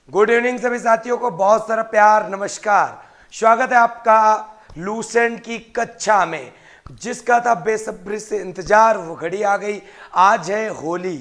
Good evening सभी साथियों को बहुत सारा प्यार, नमस्कार। स्वागत है आपका लूसेंट की कक्षा में, जिसका था बेसब्री से इंतजार। वो घड़ी आ गई, आज है होली,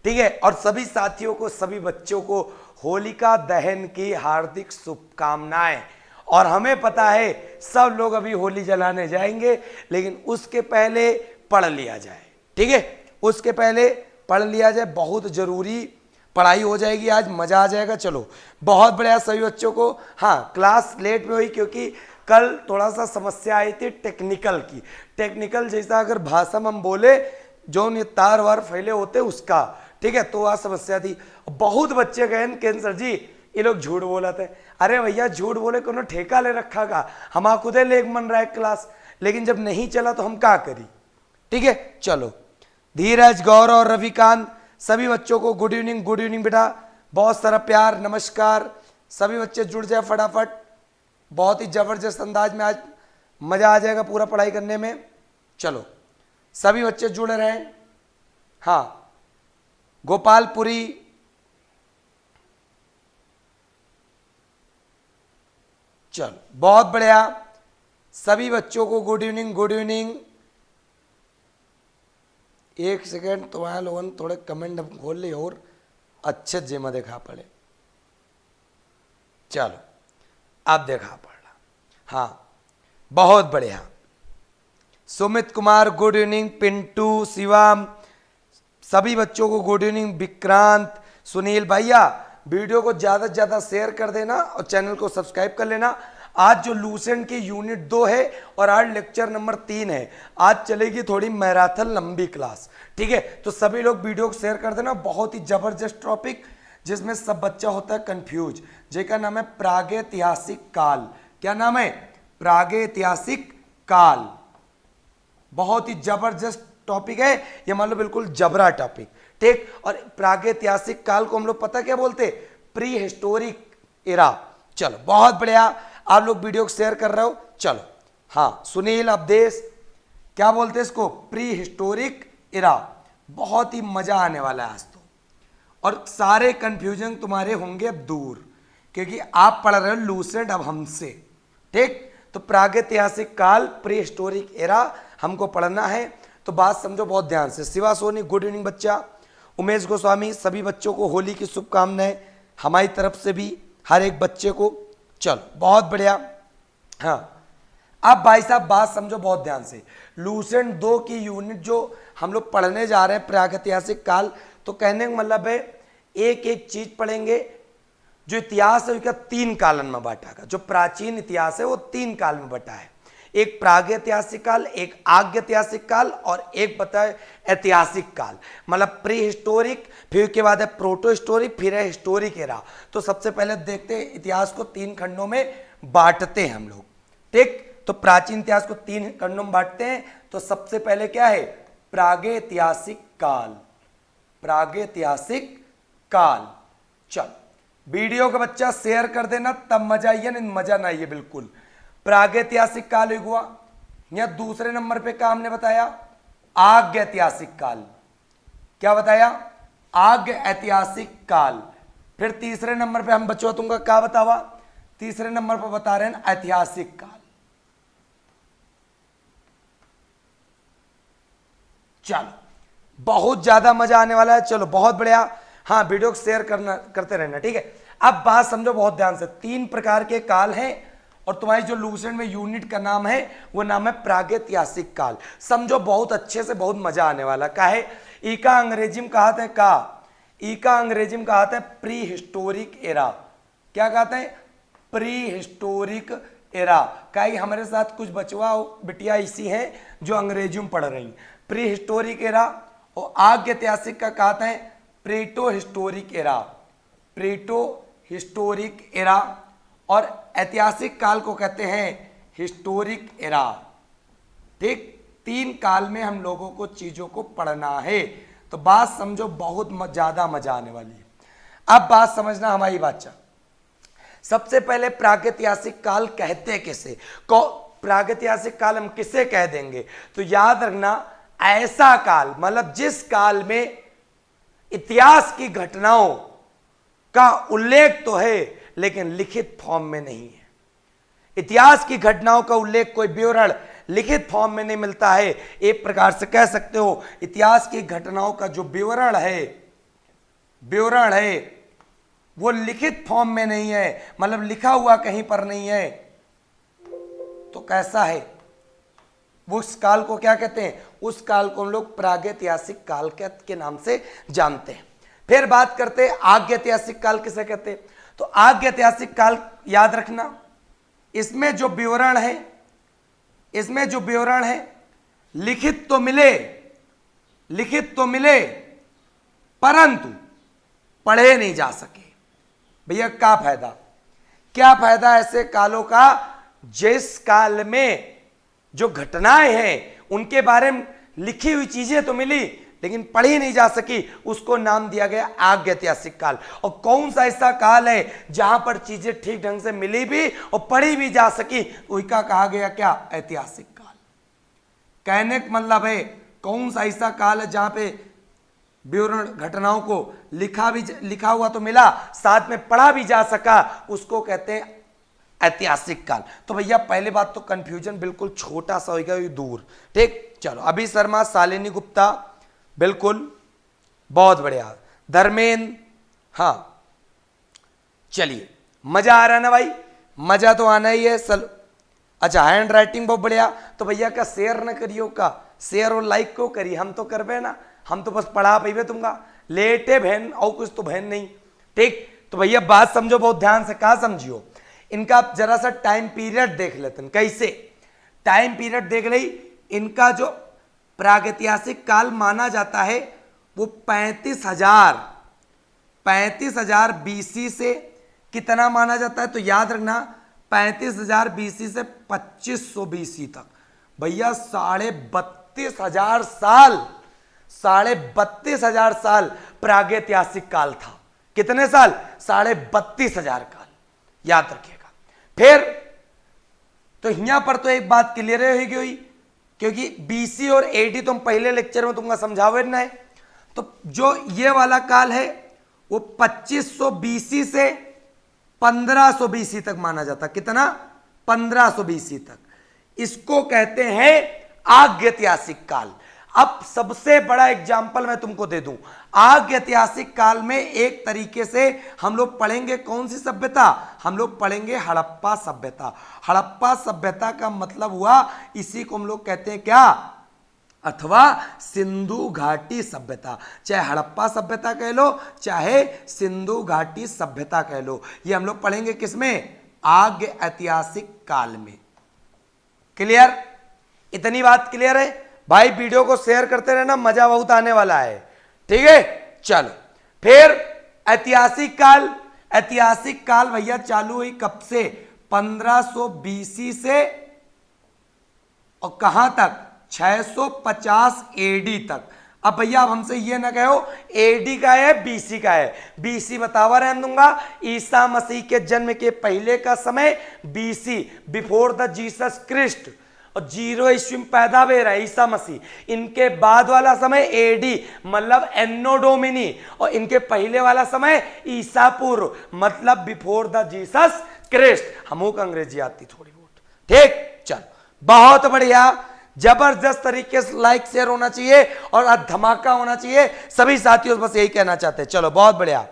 ठीक है। और सभी साथियों को, सभी बच्चों को होलिका दहन की हार्दिक शुभकामनाएं। और हमें पता है सब लोग अभी होली जलाने जाएंगे, लेकिन उसके पहले पढ़ लिया जाए, ठीक है। उसके पहले पढ़ लिया जाए, बहुत जरूरी पढ़ाई हो जाएगी, आज मजा आ जाएगा। चलो बहुत बढ़िया सभी बच्चों को। हाँ, क्लास लेट में हुई क्योंकि कल थोड़ा सा समस्या आई थी टेक्निकल की। टेक्निकल जैसा अगर भाषा में हम बोले, जो ये तार वार फैले होते उसका, ठीक है, तो आज समस्या थी। बहुत बच्चे गए कैंसर जी, ये लोग झूठ बोला थे। अरे भैया झूठ बोले को ठेका ले रखा का, हम खुदे ले मन रहा है क्लास, लेकिन जब नहीं चला तो हम क्या करी, ठीक है। चलो धीरज, गौरव और रविकांत सभी बच्चों को गुड इवनिंग। गुड इवनिंग बेटा, बहुत सारा प्यार, नमस्कार। सभी बच्चे जुड़ जाए फटाफट, बहुत ही जबरदस्त अंदाज में आज मजा आ जाएगा पूरा पढ़ाई करने में। चलो सभी बच्चे जुड़ रहे हैं। हाँ, गोपालपुरी, चलो बहुत बढ़िया सभी बच्चों को गुड इवनिंग। Good evening. एक सेकेंड, तुम्हारे लोगों ने थोड़े कमेंट खोल लिए और अच्छे जेमा देखा पड़े। चलो अब देखा पड़ा। हाँ बहुत बढ़िया। Sumit Kumar good evening. पिंटू, शिवम, सभी बच्चों को गुड इवनिंग। विक्रांत, सुनील भैया वीडियो को ज़्यादा से ज़्यादा शेयर कर देना और चैनल को सब्सक्राइब कर लेना। आज जो लूसेंट की यूनिट 2 है और आज लेक्चर नंबर 3 है, आज चलेगी थोड़ी मैराथन लंबी क्लास, ठीक है। तो सभी लोग वीडियो को शेयर कर देना। बहुत ही जबरदस्त टॉपिक जिसमें सब बच्चा होता है कंफ्यूज। जिसका नाम है प्रागैतिहासिक काल। क्या नाम है? प्रागैतिहासिक काल। बहुत ही जबरदस्त टॉपिक है ये, मान लो बिल्कुल जबरा टॉपिक, ठीक। और प्रागैतिहासिक काल को हम लोग पता क्या बोलते? Pre historic era. चलो बहुत बढ़िया, आप लोग वीडियो को शेयर कर रहे हो। चलो हाँ, सुनील, अवधेश, क्या बोलते हैं इसको? Pre historic era. बहुत ही मजा आने वाला है आज तो, और सारे कंफ्यूजन तुम्हारे होंगे अब दूर, क्योंकि आप पढ़ रहे हो लूसेंट अब हमसे, ठीक। तो प्रागैतिहासिक काल, प्री हिस्टोरिक एरा हमको पढ़ना है, तो बात समझो बहुत ध्यान से। शिवा सोनी गुड इवनिंग बच्चा। उमेश गोस्वामी, सभी बच्चों को होली की शुभकामनाएं हमारी तरफ से भी, हर एक बच्चे को। चलो बहुत बढ़िया। हाँ अब भाई साहब बात समझो बहुत ध्यान से। लूसेंट 2 की यूनिट जो हम लोग पढ़ने जा रहे हैं प्रागैतिहासिक काल, तो कहने का मतलब है एक एक चीज पढ़ेंगे। जो इतिहास है उसका 3 कालन में बांटा गया। जो प्राचीन इतिहास है वो 3 काल में बटा है। एक प्रागैतिहासिक काल, एक आग्यैतिहासिक काल और एक बताए ऐतिहासिक काल। मतलब प्री हिस्टोरिक, फिर के बाद है प्रोटो हिस्टोरिक, फिर है हिस्टोरिक एरा। तो सबसे पहले देखते हैं इतिहास को 3 खंडों में बांटते हैं हम लोग, ठीक। तो प्राचीन इतिहास को 3 खंडों में बांटते हैं। तो सबसे पहले क्या है? प्रागैतिहासिक काल। प्रागैतिहासिक काल। चल वीडियो का बच्चा शेयर कर देना, तब मजा आइए, नहीं मजा ना आइए बिल्कुल। प्रागैतिहासिक काल हुआ। या दूसरे नंबर पे क्या हमने बताया? आग्यैतिहासिक काल। क्या बताया? आग्य ऐतिहासिक काल। फिर तीसरे नंबर पे हम बच्चों तुमका क्या बतावा? तीसरे नंबर पर बता रहे हैं ऐतिहासिक काल। चलो बहुत ज्यादा मजा आने वाला है। चलो बहुत बढ़िया। हाँ वीडियो को शेयर करते रहना, ठीक है। अब बात समझो बहुत ध्यान से। 3 प्रकार के काल हैं और तुम्हारी जो लूसेंट में यूनिट का नाम है वो नाम है प्रागैतिहासिक काल। समझो बहुत अच्छे से, बहुत मजा आने वाला। का है इका अंग्रेजी में कहा था का? इका अंग्रेजी में कहा था प्री हिस्टोरिक एरा। क्या कहते हैं? Pre historic era. का हमारे साथ कुछ बचवा बिटिया ऐसी हैं जो अंग्रेजी में पढ़ रही। Pre historic era. और आग्यैतिहासिक का कहते हैं proto historic era. Proto historic era. और ऐतिहासिक काल को कहते हैं हिस्टोरिक एरा, ठीक। 3 काल में हम लोगों को चीजों को पढ़ना है। तो बात समझो बहुत ज्यादा मजा आने वाली है। अब बात समझना हमारी बादशाह। सबसे पहले प्रागैतिहासिक काल कहते किसे? प्रागैतिहासिक काल हम किसे कह देंगे? तो याद रखना, ऐसा काल, मतलब जिस काल में इतिहास की घटनाओं का उल्लेख तो है लेकिन लिखित फॉर्म में नहीं है। इतिहास की घटनाओं का उल्लेख, कोई विवरण लिखित फॉर्म में नहीं मिलता है। एक प्रकार से कह सकते हो इतिहास की घटनाओं का जो विवरण है वो लिखित फॉर्म में नहीं है, मतलब लिखा हुआ कहीं पर नहीं है। तो कैसा है वो? उस काल को क्या कहते हैं? उस काल को हम लोग प्रागैतिहासिक काल के नाम से जानते हैं। फिर बात करते हैं आग्यैतिहासिक काल किसे कहते हैं। तो आग्यैतिहासिक काल याद रखना, इसमें जो विवरण है लिखित तो मिले परंतु पढ़े नहीं जा सके। भैया क्या फायदा ऐसे कालों का जिस काल में जो घटनाएं हैं उनके बारे में लिखी हुई चीजें तो मिली लेकिन पढ़ी नहीं जा सकी, उसको नाम दिया गया आग्यैतिहासिक काल। और कौन सा ऐसा काल है जहां पर चीजें ठीक ढंग से मिली भी और पढ़ी भी जा सकी, वही का कहा गया क्या? ऐतिहासिक काल। कहने का मतलब है कौन सा ऐसा काल है जहां पे विवरण घटनाओं को लिखा हुआ तो मिला, साथ में पढ़ा भी जा सका, उसको कहते हैं ऐतिहासिक काल। तो भैया पहले बात तो कंफ्यूजन बिल्कुल छोटा सा होगा, दूर। ठीक, चलो अभी शर्मा, शालिनी गुप्ता, बिल्कुल बहुत बढ़िया। धर्मेंद्र, हाँ चलिए, मजा आ रहा है ना भाई? मजा तो आना ही है। अच्छा, हैंड राइटिंग बहुत बढ़िया। तो भैया का शेयर न करियो का, शेयर और लाइक को करिए, हम तो करबे ना, हम तो बस पढ़ा पाइबे तुमका लेटे बहन और कुछ तो बहन नहीं। ठीक, तो भैया बात समझो बहुत ध्यान से। कहा समझियो, इनका जरा सा टाइम पीरियड देख लेते हैं। कैसे टाइम पीरियड देख रही, इनका जो प्रागैतिहासिक काल माना जाता है वो 35,000 बीसी से कितना माना जाता है? तो याद रखना 35,000 बीसी से 2500 बीसी तक। भैया 32,500 साल प्रागैतिहासिक काल था। कितने साल? 32,500 काल, याद रखिएगा। फिर तो यहां पर तो एक बात क्लियर होगी, क्योंकि बीसी और एडी तो हम पहले लेक्चर में तुमको समझावे ना है। तो जो ये वाला काल है वो 2500 बीसी से 1500 बीसी तक माना जाता। कितना? 1500 बीसी तक। इसको कहते हैं आग्यैतिहासिक काल। अब सबसे बड़ा एग्जाम्पल मैं तुमको दे दूं। आग्यैतिहासिक काल में एक तरीके से हम लोग पढ़ेंगे कौन सी सभ्यता? हम लोग पढ़ेंगे हड़प्पा सभ्यता। हड़प्पा सभ्यता का मतलब हुआ, इसी को हम लोग कहते हैं क्या? अथवा सिंधु घाटी सभ्यता। चाहे हड़प्पा सभ्यता कह लो, चाहे सिंधु घाटी सभ्यता कह लो। ये हम लोग पढ़ेंगे किसमें? आग्यैतिहासिक काल में। क्लियर? इतनी बात क्लियर है भाई? वीडियो को शेयर करते रहना, मजा बहुत आने वाला है। ठीक है, चलो फिर ऐतिहासिक काल। ऐतिहासिक काल भैया चालू हुई कब से? 1500 बीसी से और कहां तक? 650 एडी तक। अब भैया अब हमसे ये ना कहो एडी का है बीसी का है। बीसी बतावा रहने दूंगा, ईसा मसीह के जन्म के पहले का समय BC, before the Jesus Christ, और 0 ईस्वी में पैदा हुए रहा ईसा मसीह। इनके बाद वाला समय एडी मतलब एनो डोमिनी, और इनके पहले वाला समय ईसा पूर्व मतलब बिफोर द जीसस क्रिस्ट। हमको अंग्रेजी आती थोड़ी बहुत। ठीक, चल बहुत बढ़िया, जबरदस्त तरीके से लाइक शेयर होना चाहिए और धमाका होना चाहिए। सभी साथियों बस यही कहना चाहते हैं। चलो बहुत बढ़िया,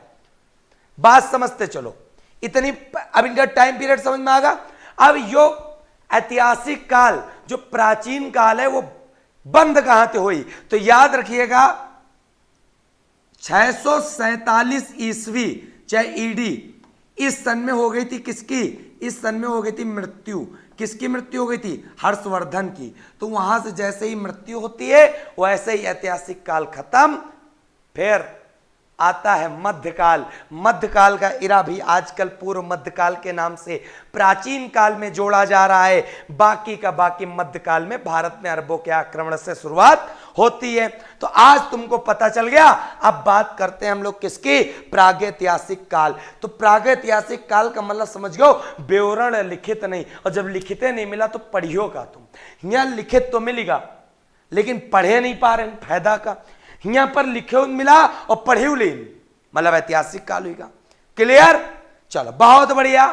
बात समझते चलो। इतनी अब इनका टाइम पीरियड समझ में आगा। अब यो ऐतिहासिक काल जो प्राचीन काल है वो बंद कहां से हुई? तो याद रखिएगा 647 ईस्वी चाहे ईडी, इस सन में हो गई थी किसकी? इस सन में हो गई थी मृत्यु। किसकी मृत्यु हो गई थी? हर्षवर्धन की। तो वहां से जैसे ही मृत्यु होती है वैसे ही ऐतिहासिक काल खत्म। फिर आता है मध्यकाल। मध्यकाल का इरा भी आजकल पूर्व मध्यकाल के नाम से प्राचीन काल में जोड़ा जा रहा है। बाकी का बाकी मध्यकाल में भारत में अरबों के आक्रमण से शुरुआत होती है। तो आज तुमको पता चल गया। अब बात करते हैं हम लोग किसकी? प्रागैतिहासिक काल। तो प्रागैतिहासिक काल का मतलब समझ गयो, विवरण लिखित नहीं। और जब लिखित नहीं मिला तो पढ़ियो का तुम। यहां लिखित तो मिलेगा लेकिन पढ़े नहीं पा रहे, फायदा का। यहां पर लिखे मिला और पढ़े ले, मतलब ऐतिहासिक काल हुई। क्लियर? चलो बहुत बढ़िया,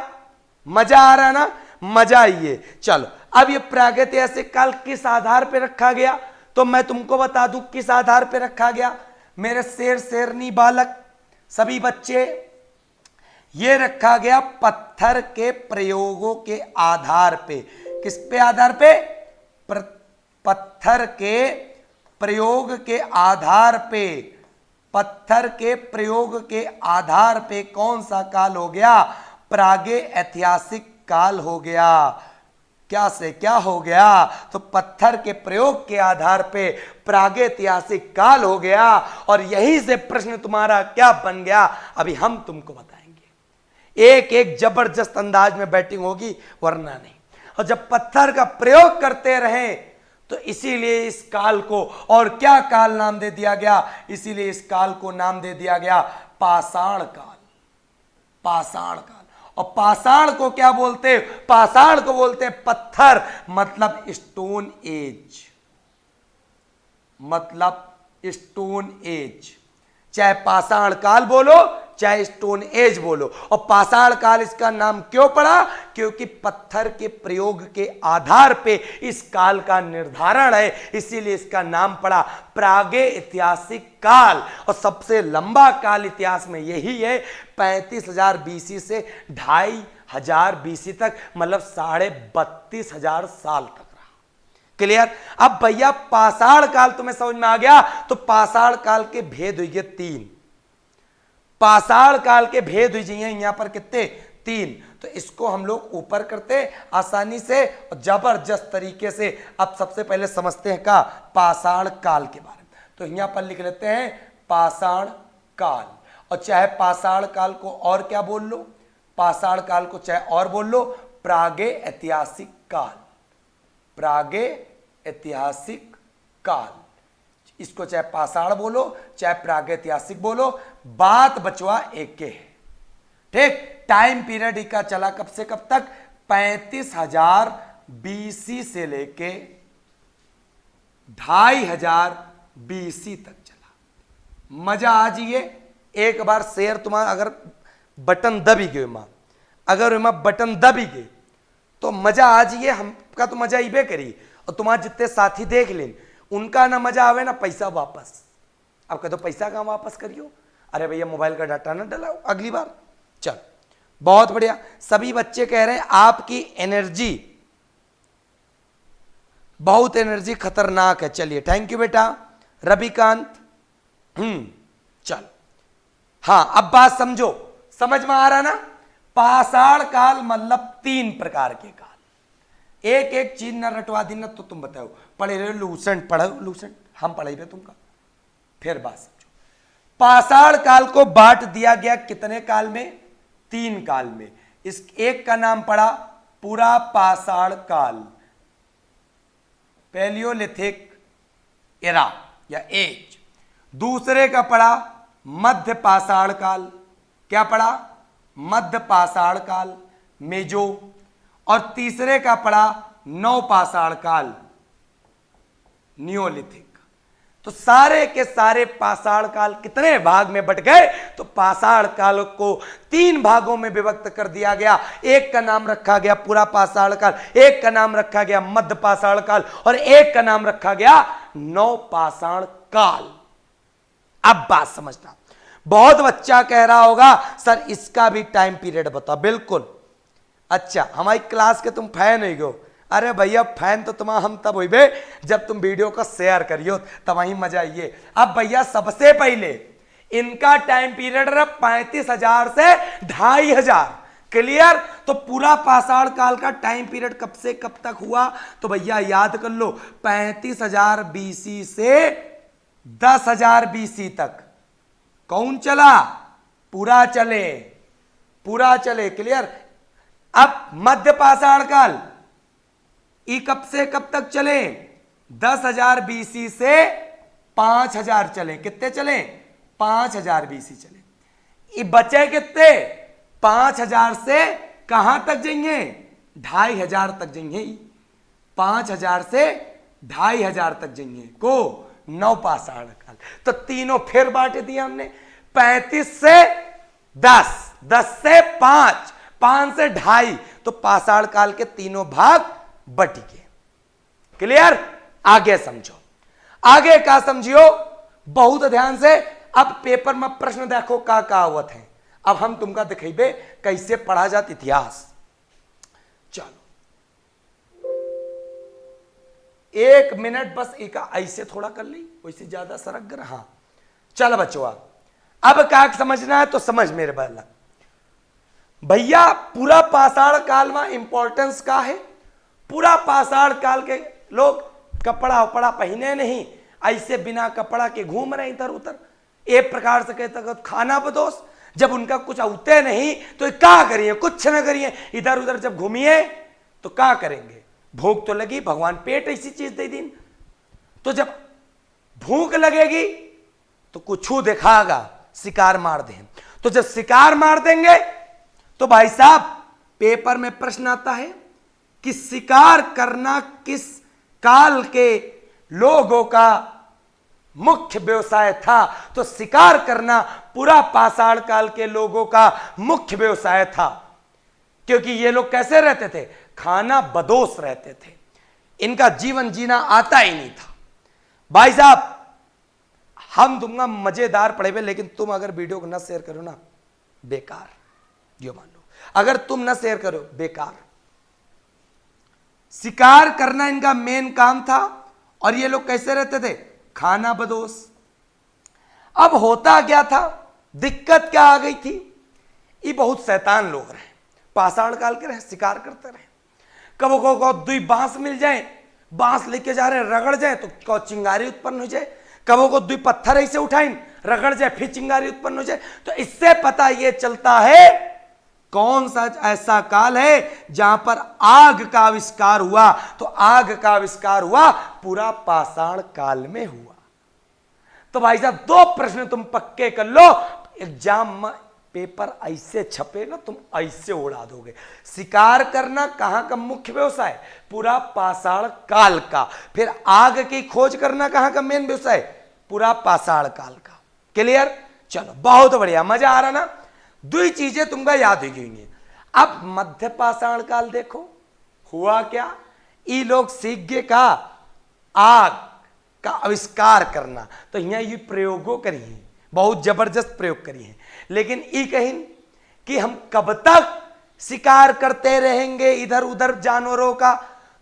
मजा आ रहा ना, मजा आइए। चलो अब ये प्रागैतिहासिक काल किस आधार पे रखा गया, तो मैं तुमको बता दूं किस आधार पे रखा गया मेरे शेर शेरनी बालक सभी बच्चे। ये रखा गया पत्थर के प्रयोगों के आधार पे। किस पे आधार पे? पत्थर के प्रयोग के आधार पे। पत्थर के प्रयोग के आधार पे कौन सा काल हो गया? प्रागे ऐतिहासिक काल हो गया। क्या से क्या हो गया? तो पत्थर के प्रयोग के आधार पे प्रागैतिहासिक काल हो गया। और यहीं से प्रश्न तुम्हारा क्या बन गया, अभी हम तुमको बताएंगे। एक एक जबरदस्त अंदाज में बैटिंग होगी, वरना नहीं। और जब पत्थर का प्रयोग करते रहे तो इसीलिए इस काल को, और क्या काल नाम दे दिया गया? इसीलिए इस काल को नाम दे दिया गया पाषाण काल। पाषाण काल। और पाषाण को क्या बोलते? पाषाण को बोलते पत्थर, मतलब स्टोन एज। मतलब स्टोन एज। चाहे पाषाण काल बोलो चाहे स्टोन एज बोलो। और पाषाण काल इसका नाम क्यों पड़ा? क्योंकि पत्थर के प्रयोग के आधार पे इस काल का निर्धारण है, इसीलिए इसका नाम पड़ा प्रागैतिहासिक काल। और सबसे लंबा काल इतिहास में यही है, 35,000 बीसी से 2,500 बीसी तक, मतलब 32,500 साल तक रहा। क्लियर? अब भैया पाषाण काल तुम्हें समझ में आ गया, तो पाषाण काल के भेद हुए 3। पाषाण काल के भेद हुई जाइए यहां पर कितने? 3। तो इसको हम लोग ऊपर करते आसानी से और जबरदस्त तरीके से। अब सबसे पहले समझते हैं का पाषाण काल के बारे में। तो यहां पर लिख लेते हैं पाषाण काल। और चाहे पाषाण काल को और क्या बोल लो, पाषाण काल को चाहे और बोल लो प्रागैतिहासिक काल। प्रागैतिहासिक काल, इसको चाहे पाषाण बोलो चाहे प्रागैतिहासिक बोलो, बात बचवा एक के है। ठीक? टाइम पीरियड का चला कब से कब तक? 35,000 बीसी से लेके 2,500 बीसी तक चला। मजा आ जाइए। एक बार शेयर तुम्हारा अगर बटन दबी गए मां, अगर मां बटन दबी गए तो मजा आ जाइए, हमका तो मजा इबे करी। और तुम्हारे जितने साथी देख लें, उनका ना मजा आवे ना पैसा वापस। अब कह दो पैसा कहां वापस करियो? अरे भैया मोबाइल का डाटा ना डलाओ अगली बार। चल बहुत बढ़िया। सभी बच्चे कह रहे हैं आपकी एनर्जी, बहुत एनर्जी खतरनाक है। चलिए थैंक यू बेटा रविकांत। चल हाँ अब बात समझो, समझ में आ रहा ना? पाषाण काल मतलब 3 प्रकार के काल। एक एक चीज न रटवा दी ना तो तुम बताओ, पढ़े रहे लूसेंट, पढ़ो लूसेंट, हम पढ़ाई तुमका। फिर बात समझो, पाषाण काल को बांट दिया गया कितने काल में? 3 काल में। इस एक का नाम पड़ा पूरा पाषाण काल, पैलियोलिथिक एरा या एज। दूसरे का पड़ा मध्य पाषाण काल। क्या पड़ा? मध्य पाषाण काल, मेजो। और तीसरे का पड़ा नव पाषाण काल, नियोलिथिक। तो सारे के सारे पाषाण काल कितने भाग में बट गए? तो पाषाण काल को 3 भागों में विभक्त कर दिया गया। एक का नाम रखा गया पूरा पाषाण काल, एक का नाम रखा गया मध्य पाषाण काल, और एक का नाम रखा गया नव पाषाण काल। अब बात समझना। बहुत बच्चा कह रहा होगा सर इसका भी टाइम पीरियड बताओ। बिल्कुल। अच्छा हमारी क्लास के तुम फैन हो गयो? अरे भैया फैन तो तुम हम तब हुई जब तुम वीडियो को शेयर करियो, तब वही मजा आइए। अब भैया सबसे पहले इनका टाइम पीरियड रहा 35,000 से 2,500। क्लियर? तो पूरा पाषाण काल का टाइम पीरियड कब से कब तक हुआ? तो भैया याद कर लो 35,000 बीसी से 10,000 बीसी तक। कौन चला? पूरा चले, पूरा चले। क्लियर? अब मध्य पाषाण काल ई कब से कब तक चले? 10,000 बीसी से 5,000 चले। कितने चले? 5,000 बीसी चले। ये बचे कितने? 5,000 से कहां तक जाएंगे? 2,500 तक जाएंगे। 5,000 से 2,500 तक जाएंगे को नव पाषाण काल। तो तीनों फिर बांट दिया हमने, 35 से 10 10 से 5, 5 से 2.5, तो पाषाण काल के तीनों भाग बट गए। क्लियर? आगे समझो, आगे का समझियो बहुत ध्यान से। अब पेपर में प्रश्न देखो का कहावत है। अब हम तुमका दिखेबे कैसे पढ़ा जात इतिहास। चलो 1 मिनट बस एक ऐसे थोड़ा कर ली, वैसे ज्यादा सरक कर। हाँ चल बचवा, अब क्या समझना है तो समझ मेरे वाला भैया। पूरा पाषाण काल में इंपॉर्टेंस का है। पूरा पाषाण काल के लोग कपड़ा उपड़ा पहने नहीं, ऐसे बिना कपड़ा के घूम रहे इधर उधर। एक प्रकार से कहते खाना बदोश। जब उनका कुछ होते नहीं तो क्या करिए, कुछ न करिए, इधर उधर जब घूमिए तो क्या करेंगे। भूख तो लगी, भगवान पेट ऐसी चीज दे दी, तो जब भूख लगेगी तो कुछ दिखागा, शिकार मार दें। तो जब शिकार मार देंगे तो भाई साहब पेपर में प्रश्न आता है कि शिकार करना किस काल के लोगों का मुख्य व्यवसाय था। तो शिकार करना पूरा पाषाण काल के लोगों का मुख्य व्यवसाय था, क्योंकि ये लोग कैसे रहते थे, खाना बदोश रहते थे। इनका जीवन जीना आता ही नहीं था। भाई साहब हम दूंगा मजेदार पढ़े हुए, लेकिन तुम अगर वीडियो को ना शेयर करो ना बेकार, यो मान लो। अगर तुम ना शेयर करो बेकार। शिकार करना इनका मेन काम था, और ये लोग कैसे रहते थे, खाना बदोश। अब होता क्या था, दिक्कत क्या आ गई थी, ये बहुत शैतान लोग रहे, पाषाण काल के रहे, शिकार करते रहे। कबो को 2 बांस मिल जाए, बांस लेके जा रहे रगड़ जाए तो चिंगारी उत्पन्न हो जाए। कबो को 2 पत्थर ऐसे उठाए रगड़ जाए फिर चिंगारी उत्पन्न हो जाए। तो इससे पता यह चलता है कौन सा ऐसा काल है जहां पर आग का आविष्कार हुआ। तो आग का आविष्कार हुआ पूरा पाषाण काल में हुआ। तो भाई साहब 2 प्रश्न तुम पक्के कर लो, एग्जाम में पेपर ऐसे छपेगा तुम ऐसे उड़ा दोगे। शिकार करना कहां का मुख्य व्यवसाय, पूरा पाषाण काल का। फिर आग की खोज करना कहां का मेन व्यवसाय, पूरा पाषाण काल का। क्लियर? चलो बहुत बढ़िया, मजा आ रहा ना। 2 चीजें तुमको याद हो गई। अब मध्य पाषाण काल देखो हुआ क्या, ये लोग सीख गए का आग का आविष्कार करना। तो यहाँ ये प्रयोगों करी है, बहुत जबरदस्त प्रयोग करी है। लेकिन ये कहीं कि हम कब तक शिकार करते रहेंगे इधर उधर जानवरों का।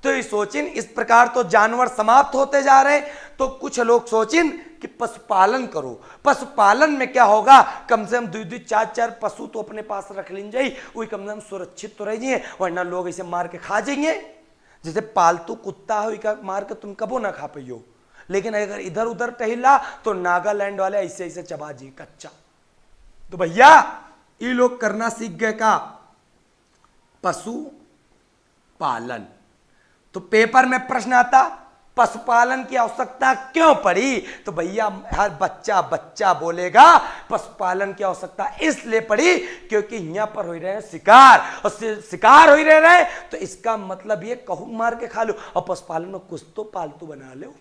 तो ये सोचिन इस प्रकार तो जानवर समाप्त होते जा रहे हैं। तो कुछ लोग सोचिन कि पशुपालन करो। पशुपालन में क्या होगा, कम से कम 2-2 4-4 पशु तो अपने पास रख लें जाइए, वही कम से कम सुरक्षित तो रह जाइए, वरना लोग इसे मार के खा जाएंगे। जैसे पालतू कुत्ता हो का मार के तुम कबो ना खा पाइयो, लेकिन अगर इधर उधर टहला तो नागालैंड वाले ऐसे ऐसे चबा जी कच्चा। तो भैया ये लोग करना सीख गए का पशु पालन। तो पेपर में प्रश्न आता पशुपालन की आवश्यकता क्यों पड़ी। तो भैया हर बच्चा बोलेगा पशुपालन की आवश्यकता इसलिए पड़ी क्योंकि यहाँ पर हो रहे हैं शिकार, और शिकार हो रहे हैं तो इसका मतलब ये कहूं मार के खा लो, और पशुपालन में कुछ तो पालतू बना लो।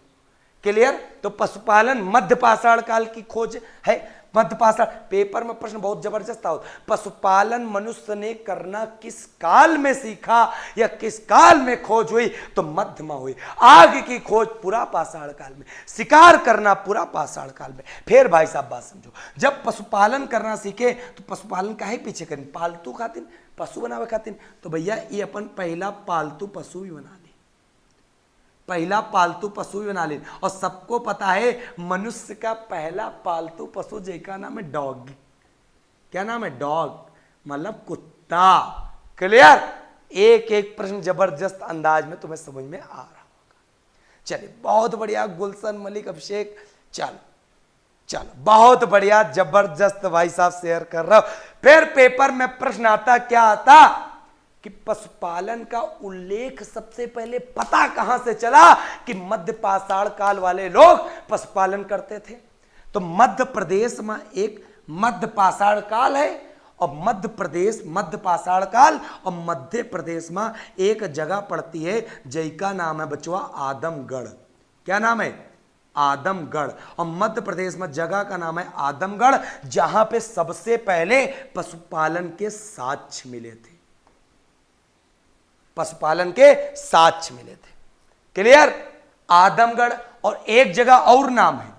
क्लियर? तो पशुपालन मध्य पाषाण काल की खोज है। मध्य पाषाण पेपर में प्रश्न बहुत जबरदस्त था, पशुपालन मनुष्य ने करना किस काल में सीखा या किस काल में खोज हुई। तो मध्य में हुई। आग की खोज पूरा पाषाण काल में, शिकार करना पूरा पाषाण काल में। फिर भाई साहब बात समझो, जब पशुपालन करना सीखे तो पशुपालन काहे पीछे करें, पालतू खातिर, पशु बनावे खातिर। तो भैया ये अपन पहला पालतू पशु भी बना ले, पहला पालतू पशु भी बना ले। और सबको पता है मनुष्य का पहला पालतू पशु जिसका नाम है डॉग। क्या नाम है? डॉग, मतलब कुत्ता। क्लियर? एक एक प्रश्न जबरदस्त अंदाज में तुम्हें समझ में आ रहा होगा। चलिए बहुत बढ़िया गुलशन मलिक अभिषेक, चलो बहुत बढ़िया जबरदस्त भाई साहब शेयर कर रहा हूं। फिर पेपर में प्रश्न आता, क्या आता कि पशुपालन का उल्लेख सबसे पहले पता कहां से चला कि मध्य पाषाण काल वाले लोग पशुपालन करते थे। तो मध्य प्रदेश में एक मध्य पाषाण काल है, और मध्य प्रदेश मध्य पाषाण काल, और मध्य प्रदेश में एक जगह पड़ती है जिसका नाम है बचवा आदमगढ़। क्या नाम है? आदमगढ़। और मध्य प्रदेश में जगह का नाम है आदमगढ़, जहां पे सबसे पहले पशुपालन के साक्ष्य मिले थे, पशुपालन के साक्ष्य मिले थे। क्लियर? आदमगढ़। और एक जगह और नाम है,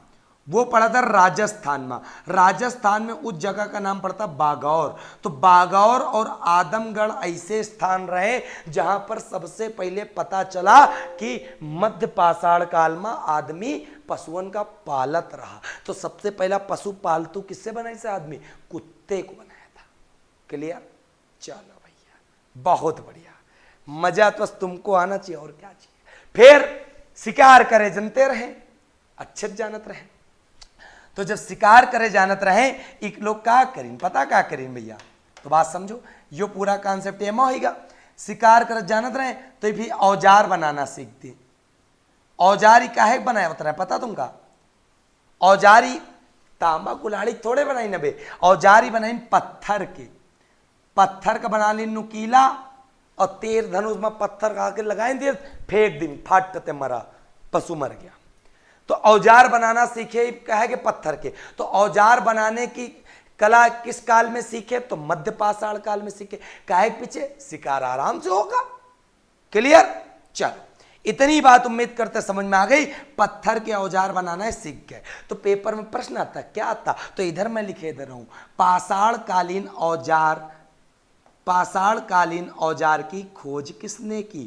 वो पड़ा था राजस्थान में। राजस्थान में उस जगह का नाम पड़ता बागौर। तो बागौर और आदमगढ़ ऐसे स्थान रहे जहां पर सबसे पहले पता चला कि मध्य पाषाण काल में आदमी पशुओं का पालत रहा। तो सबसे पहला पशु पालतू किससे बनाई से आदमी? कुत्ते को बनाया था। क्लियर? चलो भैया, बहुत बढ़िया, मजा तो तुमको आना चाहिए, और क्या चाहिए। फिर शिकार करे जानते रहे, अच्छे जानत रहे। तो जब शिकार करे जानत रहे, एक लोग क्या करीन, पता क्या करीन भैया? तो बात समझो, यो पूरा कॉन्सेप्ट एम होगा। शिकार कर जानत रहे तो भी औजार बनाना सीखते। औजारी काहे बनाया होता है पता तुमका? औजारी तांबा कुल्हाड़ी थोड़े बनाई न बे, औजारी बनाई पत्थर के। पत्थर का बना ली नुकीला और तीर धनुष में पत्थर खा के लगाए दिए, फेंक दिन, फाटते मरा, पशु मर गया। तो औजार बनाना सीखे कहे कि पत्थर के। तो औजार बनाने की कला किस काल में सीखे? तो मध्य पाषाण काल में सीखे। काहे के पीछे? शिकार आराम से होगा। क्लियर? चलो, इतनी बात उम्मीद करते समझ में आ गई। पत्थर के औजार बनाना है सीख गए। तो पेपर में प्रश्न आता, क्या आता? तो इधर मैं लिखे दे रहा हूं, पाषाण कालीन औजार, पाषाण कालीन औजार की खोज किसने की?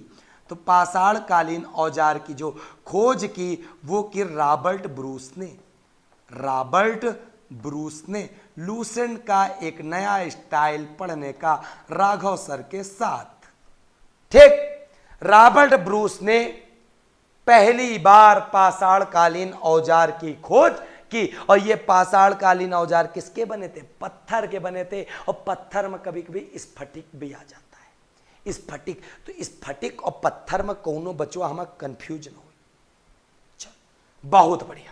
तो पाषाण कालीन औजार की जो खोज की वो की रॉबर्ट ब्रूस ने। रॉबर्ट ब्रूस ने लूसेंट का एक नया स्टाइल पढ़ने का राघव सर के साथ। ठीक, रॉबर्ट ब्रूस ने पहली बार पाषाण कालीन औजार की खोज की। और ये पाषाण कालीन औजार किसके बने थे? पत्थर के बने थे। और पत्थर में कभी कभी स्फटिक भी आ जाता है, स्फटिक। तो स्फटिक और पत्थर में कौनो बचवा हमें कंफ्यूजन हो। बहुत बढ़िया,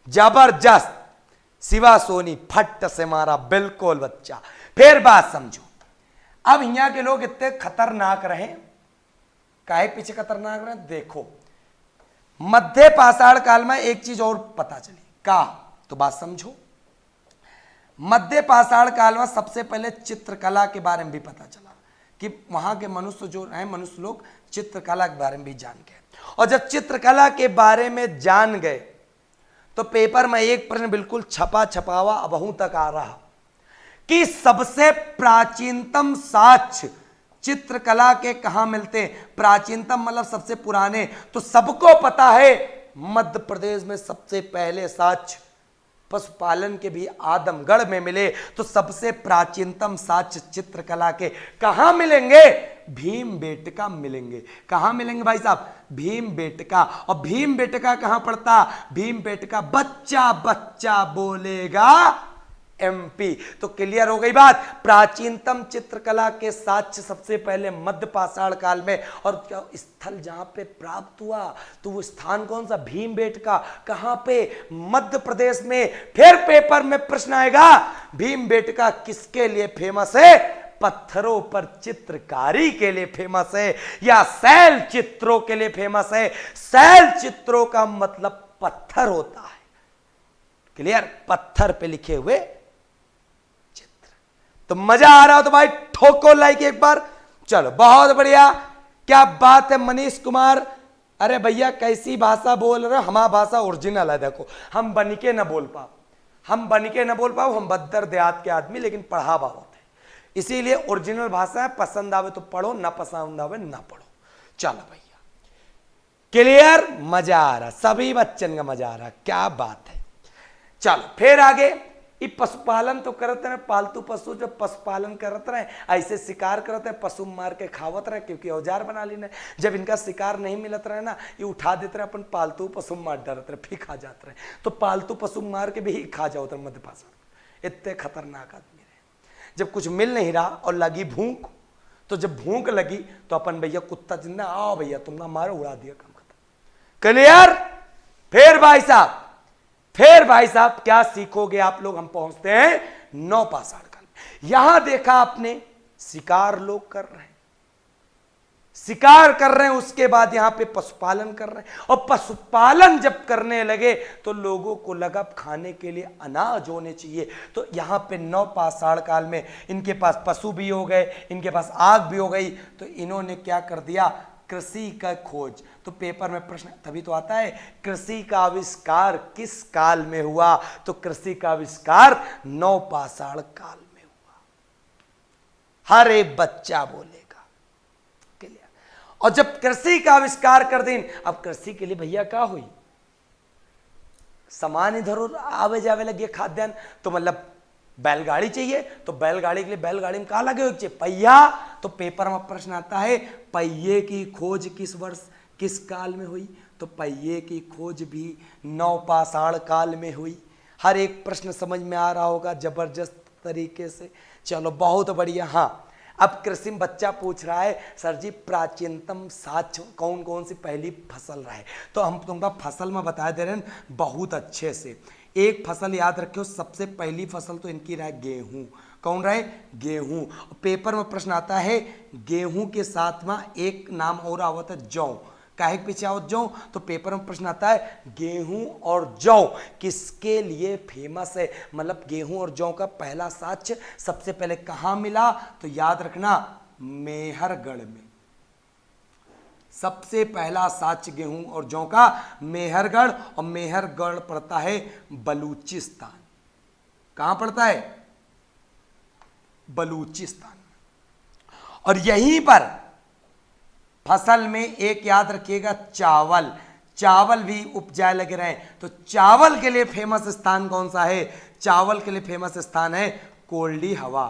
जबरदस्त, शिवा सोनी फट से मारा, बिल्कुल बच्चा। फिर बात समझो, अब यहां के लोग इतने खतरनाक रहे, काहे पीछे खतरनाक रहे? देखो, मध्य पाषाण काल में एक चीज और पता चली, का? तो बात समझो, मध्य पाषाण काल में सबसे पहले चित्रकला के बारे में भी पता चला कि वहां के मनुष्य जो है, मनुष्य लोग चित्रकला के बारे में भी जान गए। और जब चित्रकला के बारे में जान गए तो पेपर में एक प्रश्न बिल्कुल छपा छपावा अबहू तक आ रहा कि सबसे प्राचीनतम साक्ष्य चित्रकला के कहां मिलते? प्राचीनतम मतलब सबसे पुराने। तो सबको पता है मध्य प्रदेश में सबसे पहले साक्ष्य पशुपालन के भी आदमगढ़ में मिले। तो सबसे प्राचीनतम साक्ष्य चित्रकला के कहां मिलेंगे? भीमबेटका मिलेंगे। कहां मिलेंगे भाई साहब? भीमबेटका। और भीमबेटका कहां पड़ता? भीमबेटका बच्चा बच्चा बोलेगा एमपी। तो क्लियर हो गई बात। प्राचीनतम चित्रकला के साक्ष्य सबसे पहले मध्य पाषाण काल में। और क्या स्थल जहां पे प्राप्त हुआ तो वो स्थान कौन सा? भीमबेटका। कहां पे? मध्य प्रदेश में। फिर पेपर में प्रश्न आएगा, भीमबेटका किसके लिए फेमस है? पत्थरों पर चित्रकारी के लिए फेमस है या शैल चित्रों के लिए फेमस है? शैल चित्रों का मतलब पत्थर होता है। क्लियर? पत्थर पे लिखे हुए चित्र। तो मजा आ रहा हो तो भाई ठोको लाइक एक बार। चलो, बहुत बढ़िया, क्या बात है मनीष कुमार। अरे भैया कैसी भाषा बोल रहे हो? हमारा भाषा ओरिजिनल है। देखो, हम बनिके न बोल पाओ, हम बनिके न बोल पाओ, हम बद्दर देहात के आदमी, लेकिन पढ़ा बहुत है, इसीलिए ओरिजिनल भाषा है। पसंद आवे तो पढ़ो, ना पसंद आवे ना पढ़ो। चलो भैया, क्लियर? मजा आ रहा, सभी बच्चन का मजा आ रहा, क्या बात है। चलो फिर आगे, ये पशुपालन तो करते रहे, पालतू पशु जब पशुपालन करते रहे, ऐसे शिकार करते रहे, पशु मार के खावत रहे, क्योंकि औजार बना लेने। जब इनका शिकार नहीं मिलत रहे ना, ये उठा देते रहे, अपन पालतू पशु मार डरते रहे, फिर खा जाते रहे। तो पालतू पशु मार के भी खा जाओ मध्य पाषाण। इतने खतरनाक आदमी। जब कुछ मिल नहीं रहा और लगी भूख, तो जब भूख लगी तो अपन भैया कुत्ता जिंदा, आओ भैया तुम ना मारो, उड़ा दिया, काम खत्म। क्लियर? फिर भाई साहब, फिर भाई साहब क्या सीखोगे आप लोग? हम पहुंचते हैं नौ पाषाण काल में। यहां देखा आपने शिकार लोग कर रहे हैं, शिकार कर रहे हैं, उसके बाद यहां पे पशुपालन कर रहे हैं। और पशुपालन जब करने लगे तो लोगों को लगा खाने के लिए अनाज होने चाहिए। तो यहां पे नव पाषाण काल में इनके पास पशु भी हो गए, इनके पास आग भी हो गई। तो इन्होंने क्या कर दिया, कृषि का खोज। तो पेपर में प्रश्न तभी तो आता है, कृषि का आविष्कार किस काल में हुआ? तो कृषि का आविष्कार नव पाषाण काल में हुआ। हर एक बच्चा बोलेगा। और जब कृषि का आविष्कार कर दिन, अब कृषि के लिए भैया क्या हुई, सामान इधर उधर आवे जावे लगे, खाद्यान्न, तो मतलब बैलगाड़ी चाहिए। तो बैलगाड़ी के लिए बैलगाड़ी में कहा लगे हुए चाहिए, पहिया। तो पेपर में प्रश्न आता है, पहिए की खोज किस वर्ष किस काल में हुई? तो पहिए की खोज भी नव पाषाण काल में हुई। हर एक प्रश्न समझ में आ रहा होगा जबरदस्त तरीके से। चलो बहुत बढ़िया। हाँ, अब कृषि में बच्चा पूछ रहा है, सर जी प्राचीनतम साक्ष्य कौन कौन सी पहली फसल रहा है? तो हम तुमको फसल में बता दे रहे हैं बहुत अच्छे से। एक फसल याद रखियो, सबसे पहली फसल तो इनकी रहा गेहूं। कौन रहे? गेहूं। पेपर में प्रश्न आता है, गेहूं के साथ में एक नाम और आवत है जौ। काहे पीछे आवत जौ? तो पेपर में प्रश्न आता है, गेहूं और जौ किसके लिए फेमस है? मतलब गेहूं और जौ का पहला साक्ष्य सबसे पहले कहां मिला? तो याद रखना, मेहरगढ़ में। सबसे पहला साक्ष्य गेहूं और जौ का मेहरगढ़। और मेहरगढ़ पड़ता है बलूचिस्तान। कहां पड़ता है? बलूचिस्तान। और यहीं पर फसल में एक याद रखिएगा, चावल। चावल भी उपजाए लगे रहे। तो चावल के लिए फेमस स्थान कौन सा है? चावल के लिए फेमस स्थान है कोल्डी हवा।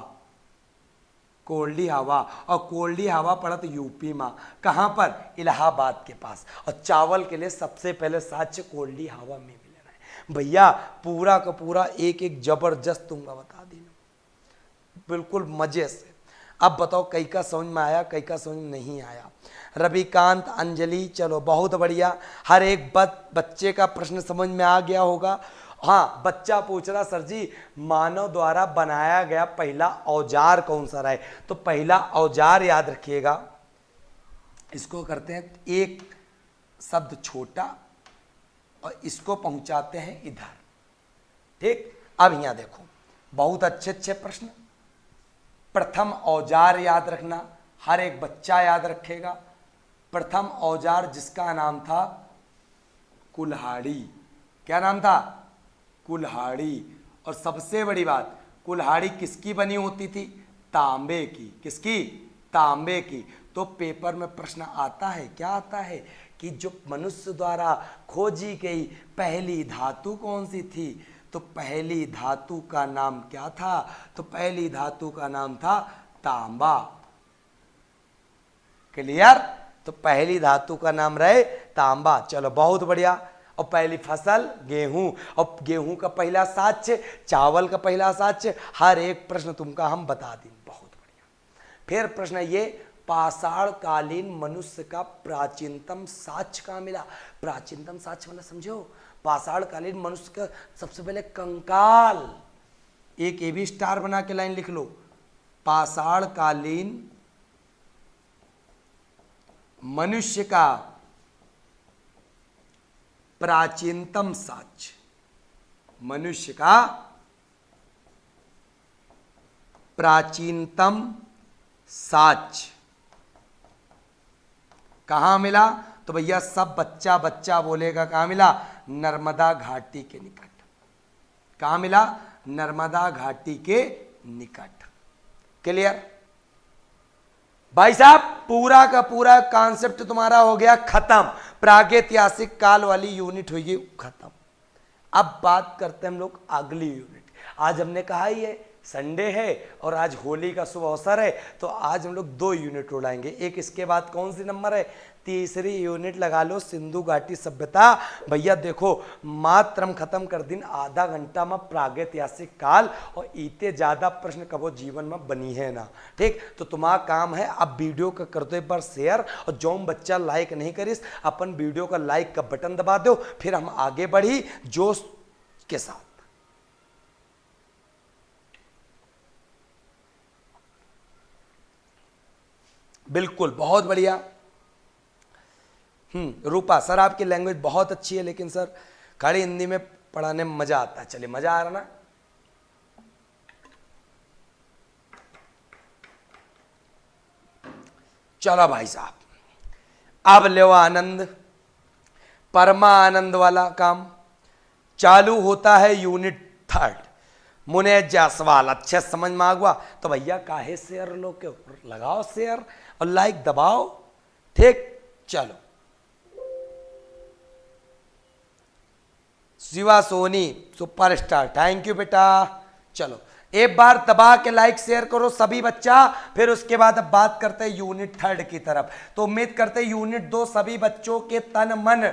कोल्डी हवा। और कोल्डी हवा पड़त यूपी में। कहां पर? इलाहाबाद के पास। और चावल के लिए सबसे पहले साक्ष्य कोल्डी हवा में मिल रहा है। भैया पूरा का पूरा एक एक जबरदस्त तुमको बता दी, बिल्कुल मजे से। अब बताओ कई का समझ में आया, कई का समझ में नहीं आया? रविकांत, अंजलि, चलो बहुत बढ़िया। हर एक बच्चे का प्रश्न समझ में आ गया होगा। हाँ, बच्चा पूछ रहा, सर जी मानव द्वारा बनाया गया पहला औजार कौन सा रहा है? तो पहला औजार याद रखिएगा, इसको करते हैं एक शब्द छोटा और इसको पहुंचाते हैं इधर। ठीक, अब यहां देखो बहुत अच्छे अच्छे प्रश्न। प्रथम औजार याद रखना, हर एक बच्चा याद रखेगा। प्रथम औजार जिसका नाम था कुल्हाड़ी। क्या नाम था? कुल्हाड़ी। और सबसे बड़ी बात, कुल्हाड़ी किसकी बनी होती थी? तांबे की। किसकी? तांबे की। तो पेपर में प्रश्न आता है, क्या आता है कि जो मनुष्य द्वारा खोजी गई पहली धातु कौन सी थी? तो पहली धातु का नाम क्या था? तो पहली धातु का नाम था तांबा। क्लियर? तो पहली धातु का नाम रहे तांबा। चलो बहुत बढ़िया। और पहली फसल गेहूं। और गेहूं का पहला साक्ष्य, चावल का पहला साक्ष्य, हर एक प्रश्न तुमका हम बता दें। बहुत बढ़िया। फिर प्रश्न ये, पाषाण कालीन मनुष्य का प्राचीनतम साक्ष्य कहां मिला? प्राचीनतम साक्ष्य मतलब समझो, पाषाण कालीन मनुष्य का सबसे पहले कंकाल। एक ए बी स्टार बना के लाइन लिख लो, पाषाण कालीन मनुष्य का प्राचीनतम साक्ष्य। मनुष्य का प्राचीनतम साक्ष्य कहां मिला? तो भैया सब बच्चा बच्चा बोलेगा कहां मिला? नर्मदा घाटी के निकट। कहां मिला? नर्मदा घाटी के निकट। क्लियर? भाई साहब पूरा का पूरा कॉन्सेप्ट तुम्हारा हो गया खत्म। प्रागैतिहासिक काल वाली यूनिट हुई खत्म। अब बात करते हैं हम लोग अगली यूनिट। आज हमने कहा ही है संडे है और आज होली का शुभ अवसर है, तो आज हम लोग 2 यूनिट उड़ाएंगे। एक इसके बाद कौन सी नंबर है? तीसरी यूनिट लगा लो, सिंधु घाटी सभ्यता। भैया देखो मात्र हम खत्म कर दिन आधा घंटा में प्रागैतिहासिक काल, और इतने ज्यादा प्रश्न कबो जीवन में बनी है ना। ठीक, तो तुम्हारा काम है अब वीडियो का कर दो एक बार शेयर, और जो बच्चा लाइक नहीं करिस अपन वीडियो का लाइक का बटन दबा दो। फिर हम आगे बढ़ी जोश के साथ। बिल्कुल, बहुत बढ़िया। रूपा सर आपकी लैंग्वेज बहुत अच्छी है, लेकिन सर खड़ी हिंदी में पढ़ाने में मजा आता है। चलिए, मजा आ रहा ना? चलो भाई साहब, अब ले आनंद, परमा आनंद वाला काम चालू होता है। यूनिट 3 मुने जायसवाल अच्छे समझ में आ गया तो भैया काहे शेयर लो के लगाओ शेयर और लाइक दबाओ। ठीक, चलो। Shiva Soni superstar, thank you बेटा। चलो, एक बार दबा के लाइक शेयर करो सभी बच्चा, फिर उसके बाद अब बात करते हैं यूनिट 3 की तरफ। तो उम्मीद करते हैं यूनिट 2 सभी बच्चों के तन मन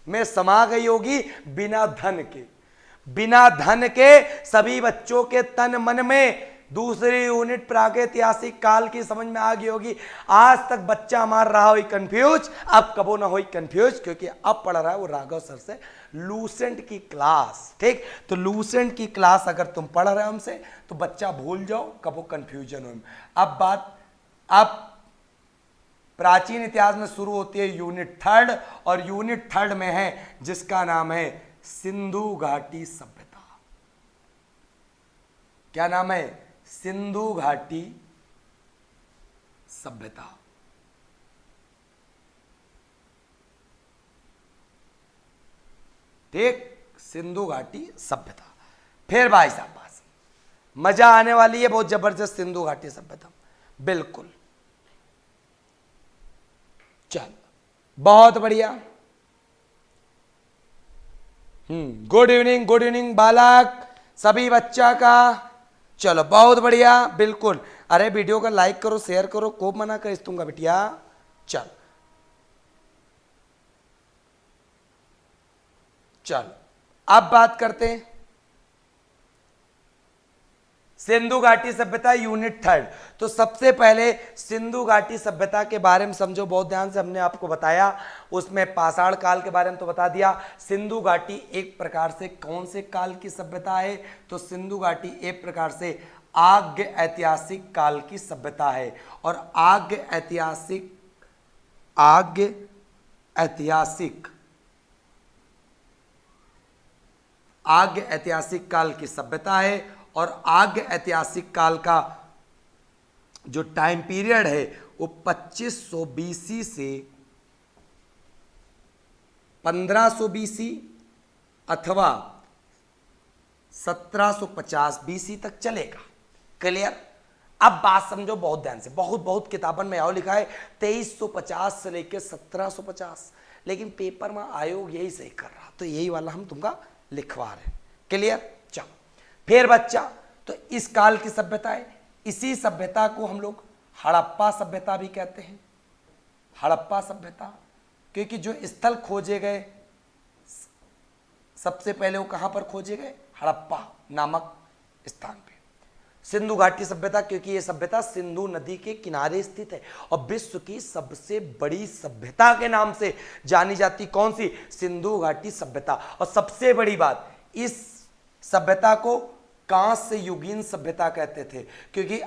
में समा गई होगी, बिना धन के। बिना धन के सभी बच्चों के तन मन में दूसरी यूनिट प्रागैतिहासिक काल की समझ में आ गई होगी। आज तक बच्चा हमारा रहा हुई कंफ्यूज, अब कबो ना हुई कंफ्यूज, क्योंकि अब पढ़ रहा है वो राघव सर से लूसेंट की क्लास। ठीक, तो लूसेंट की क्लास अगर तुम पढ़ रहे हो हमसे तो बच्चा भूल जाओ, कबो कंफ्यूजन हो। अब प्राचीन इतिहास में शुरू होती है यूनिट 3, और यूनिट 3 में है जिसका नाम है सिंधु घाटी सभ्यता। क्या नाम है? सिंधु घाटी सभ्यता। ठीक, सिंधु घाटी सभ्यता। फिर भाई साहब बात मजा आने वाली है बहुत जबरदस्त, सिंधु घाटी सभ्यता। बिल्कुल, चल बहुत बढ़िया। गुड इवनिंग बालक सभी बच्चा का। चलो बहुत बढ़िया, बिल्कुल। अरे वीडियो का लाइक करो, शेयर करो, खूब मना कर दूंगा बिटिया। चल चलो, अब बात करते हैं सिंधु घाटी सभ्यता यूनिट 3। तो सबसे पहले सिंधु घाटी सभ्यता के बारे में समझो बहुत ध्यान से। हमने आपको बताया उसमें पाषाण काल के बारे में तो बता दिया। सिंधु घाटी एक प्रकार से कौन से काल की सभ्यता है? तो सिंधु घाटी एक प्रकार से आग्य ऐतिहासिक काल की सभ्यता है। और आग्य ऐतिहासिक काल की सभ्यता है। और आग्य ऐतिहासिक काल का जो टाइम पीरियड है वो 2500 बीसी से 1500 बीसी अथवा 1750 बीसी तक चलेगा। क्लियर? अब बात समझो बहुत ध्यान से। बहुत किताबन में आओ लिखा है 2350 से लेकर 1750, लेकिन पेपर में आयोग यही सही कर रहा, तो यही वाला हम तुमका लिखवा रहे हैं। क्लियर? चलो फिर बच्चा, तो इस काल की सभ्यता है। इसी सभ्यता को हम लोग हड़प्पा सभ्यता भी कहते हैं। हड़प्पा सभ्यता, क्योंकि जो स्थल खोजे गए सबसे पहले वो कहां पर खोजे गए? हड़प्पा नामक स्थान पे। सिंधु घाटी सभ्यता, क्योंकि ये सभ्यता सिंधु नदी के किनारे स्थित है और विश्व की सबसे बड़ी सभ्यता के नाम से जानी जाती। कौन सी? सिंधु घाटी सभ्यता। और सबसे बड़ी बात, इस सभ्यता को कांस्य युगीन सभ्यता कहते थे, क्योंकि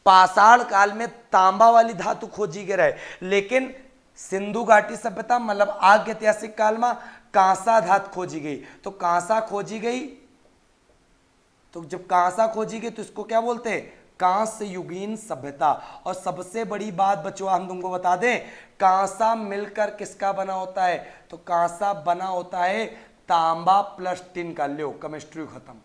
पाषाण काल में तांबा वाली धातु खोजी गई रहे, लेकिन सिंधु घाटी सभ्यता मतलब आग्य ऐतिहासिक काल में कांसा धातु खोजी गई। तो कांसा खोजी गई, तो जब कांसा खोजी गई तो इसको क्या बोलते हैं? कांस्य युगीन सभ्यता। और सबसे बड़ी बात बच्चों हम तुमको बता दें, कांसा मिलकर किसका बना होता है? तो कांसा बना होता है तांबा प्लस टिन का। लो केमिस्ट्री खत्म।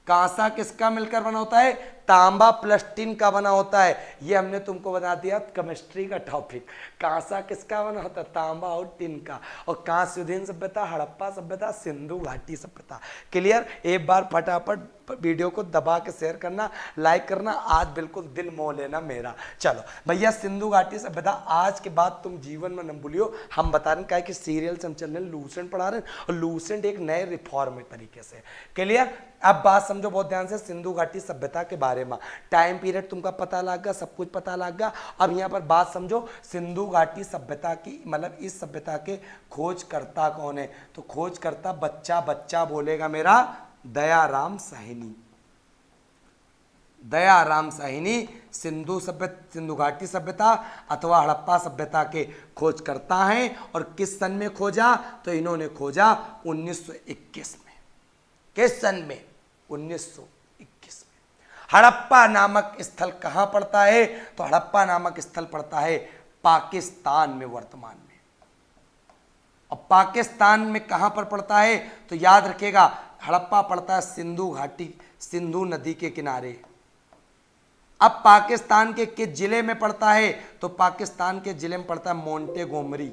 कांसा किसका मिलकर बना होता है? तांबा प्लस टिन का बना होता है। ये हमने तुमको बता दिया केमिस्ट्री का टॉपिक। कांसा किसका बना होता है? तांबा और टिन का। और कांस्य युगीन सभ्यता, हड़प्पा सभ्यता, सिंधु घाटी सभ्यता। क्लियर? एक बार फटाफट वीडियो को दबा के शेयर करना, लाइक करना। आज बिल्कुल दिल मोह लेना मेरा। चलो भैया, सिंधु घाटी सभ्यता आज के बाद तुम जीवन में न भूलियो। हम बता रहे हैं कि सीरियल से हम चल रहे हैं, लूसेंट पढ़ा रहे हैं, और लूसेंट एक नए रिफॉर्म तरीके से। क्लियर? अब बात समझो बहुत ध्यान से सिंधु घाटी सभ्यता के बारे में। टाइम पीरियड तुमका पता लग गया, सब कुछ पता लग गया। अब यहाँ पर बात समझो सिंधु घाटी सभ्यता की, मतलब इस सभ्यता के खोजकर्ता कौन है? तो खोजकर्ता बच्चा बोलेगा मेरा दयाराम साहनी। दयाराम साहनी सिंधु घाटी सभ्यता अथवा हड़प्पा सभ्यता के खोज करता है। और किस सन में खोजा? तो इन्होंने खोजा 1921 में। किस सन में? 1921 में। हड़प्पा नामक स्थल कहां पड़ता है? तो हड़प्पा नामक स्थल पड़ता है पाकिस्तान में वर्तमान में। और पाकिस्तान में कहां पर पड़ता है? तो याद रखिएगा, हड़प्पा पड़ता है सिंधु घाटी, सिंधु नदी के किनारे। अब पाकिस्तान के किस जिले में पड़ता है? तो पाकिस्तान के जिले में पड़ता है मोंटेगोमरी,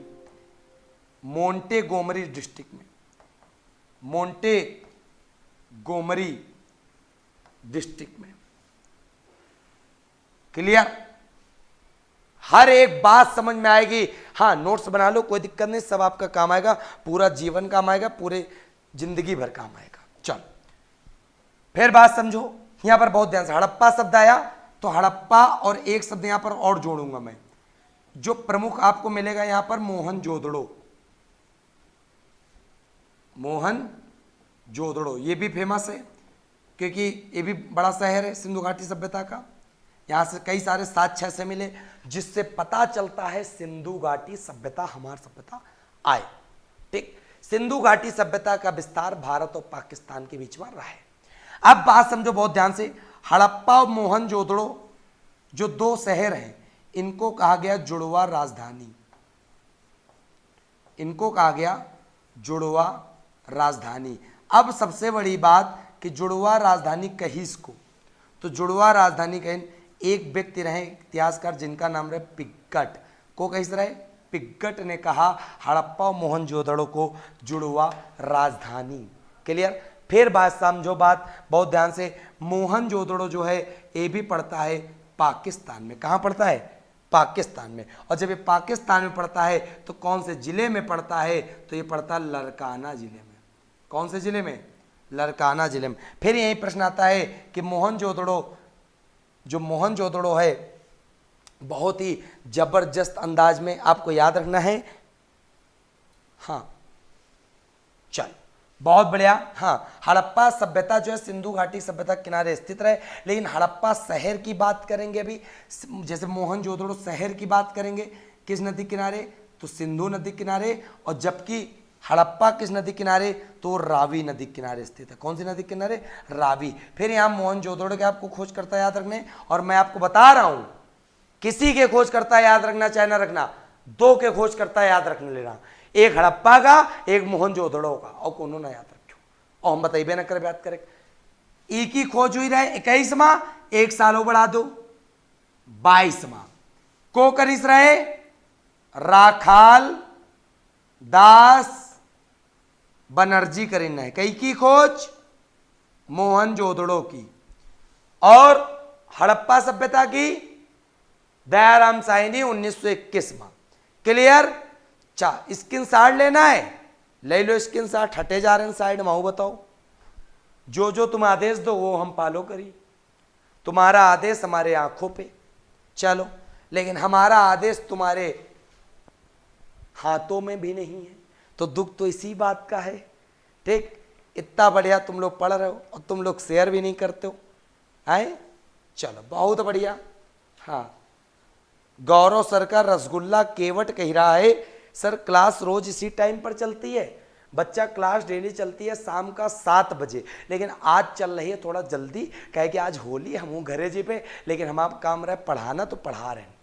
मोंटेगोमरी डिस्ट्रिक्ट में, मोंटेगोमरी डिस्ट्रिक्ट में। क्लियर? हर एक बात समझ में आएगी। हाँ, नोट्स बना लो, कोई दिक्कत नहीं, सब आपका काम आएगा, पूरा जीवन काम आएगा, पूरे जिंदगी भर काम आएगा। चलो फिर बात समझो, यहां पर बहुत ध्यान से। हड़प्पा शब्द आया तो हड़प्पा और एक शब्द यहां पर और जोड़ूंगा मैं, जो प्रमुख आपको मिलेगा यहां पर मोहनजोदड़ो। मोहनजोदड़ो ये भी फेमस है क्योंकि ये भी बड़ा शहर है सिंधु घाटी सभ्यता का। यहां से कई सारे साक्ष्य ऐसे मिले जिससे पता चलता है सिंधु घाटी सभ्यता हमारी सभ्यता आए। ठीक, सिंधु घाटी सभ्यता का विस्तार भारत और पाकिस्तान के बीच में रहा है। अब बात समझो बहुत ध्यान से। हड़प्पा और मोहनजोदड़ो जो दो शहर हैं, इनको कहा गया जुड़वा राजधानी। इनको कहा गया जुड़वा राजधानी। अब सबसे बड़ी बात कि जुड़वा राजधानी कही इसको, तो जुड़वा राजधानी कहीं एक व्यक्ति रहे इतिहासकार जिनका नाम रहे पिग्गट, को कहीं रहे पिग्गट ने कहा हड़प्पा और मोहनजोदड़ो को जुड़वा राजधानी। क्लियर? फिर बात समझो, बात बहुत ध्यान से। मोहनजोदड़ो जो है ये भी पड़ता है पाकिस्तान में। कहाँ पड़ता है? पाकिस्तान में। और जब ये पाकिस्तान में पड़ता है तो कौन से जिले में पड़ता है? तो ये पड़ता है लड़काना जिले में। कौन से जिले में? लड़काना जिले में। फिर यही प्रश्न आता है कि मोहनजोदड़ो, जो मोहनजोदड़ो है बहुत ही जबरदस्त अंदाज में आपको याद रखना है। हाँ चल, बहुत बढ़िया। हाँ, हड़प्पा सभ्यता जो है सिंधु घाटी सभ्यता किनारे स्थित रहे, लेकिन हड़प्पा शहर की बात करेंगे अभी, जैसे मोहनजोदड़ो शहर की बात करेंगे किस नदी किनारे? तो सिंधु नदी किनारे। और जबकि हड़प्पा किस नदी किनारे? तो रावी नदी किनारे स्थित है। कौन सी नदी किनारे? रावी। फिर यहाँ मोहनजोदड़ो के आपको खोज करता याद रखने, और मैं आपको बता रहा हूं किसी के खोज करता याद रखना चाहे ना रखना, दो के खोज करता याद रखने लेना, एक हड़प्पा का एक मोहनजोदड़ो का, और कोनो ना याद रखो। और हम बताइए ना कर याद करें, एक ही खोज हुई रहे 21वां, एक साल बढ़ा दो 22वां को करीस रहे राखाल दास बनर्जी करीना है। कई की खोज? मोहनजोदड़ो की। और हड़प्पा सभ्यता की दयाराम साहनी 1921 में। क्लियर? स्क्रीन शॉट लेना है, ले लो स्क्रीन शॉट। हटे जा रहे हैं साइड में, बताओ जो जो तुम आदेश दो वो हम फॉलो करी। तुम्हारा आदेश हमारे आंखों पे, चलो, लेकिन हमारा आदेश तुम्हारे हाथों में भी नहीं है, तो दुख तो इसी बात का है। ठीक, इतना बढ़िया तुम लोग पढ़ रहे हो और तुम लोग शेयर भी नहीं करते हो, है? चलो बहुत बढ़िया। हाँ, गौरव सर का रसगुल्ला केवट कह रहा है सर क्लास रोज इसी टाइम पर चलती है। बच्चा क्लास डेली चलती है शाम का 7 बजे, लेकिन आज चल रही है थोड़ा जल्दी, कहे कि आज होली हम घरे जी पे, लेकिन हम आप काम रहे पढ़ाना तो पढ़ा रहे हैं।